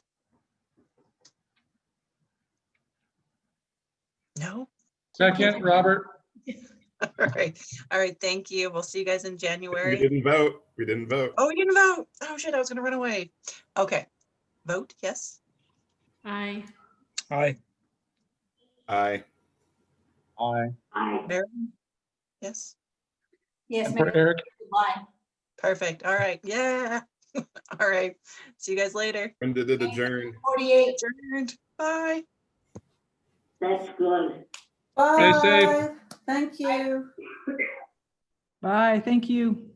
No? Second, Robert. All right, thank you. We'll see you guys in We January. didn't vote. We didn't vote. Oh, you didn't vote. Oh shit, I was gonna run away. Okay, vote yes. Aye. Aye. Aye. Aye. Mary? Yes. Yes, And for ma'am. Eric. Bye. Perfect. All right. Yeah. All right. See you guys later. When did it adjourn? 48. Adjourned. Bye. That's good. Stay safe. Bye. Thank you. Bye, thank you.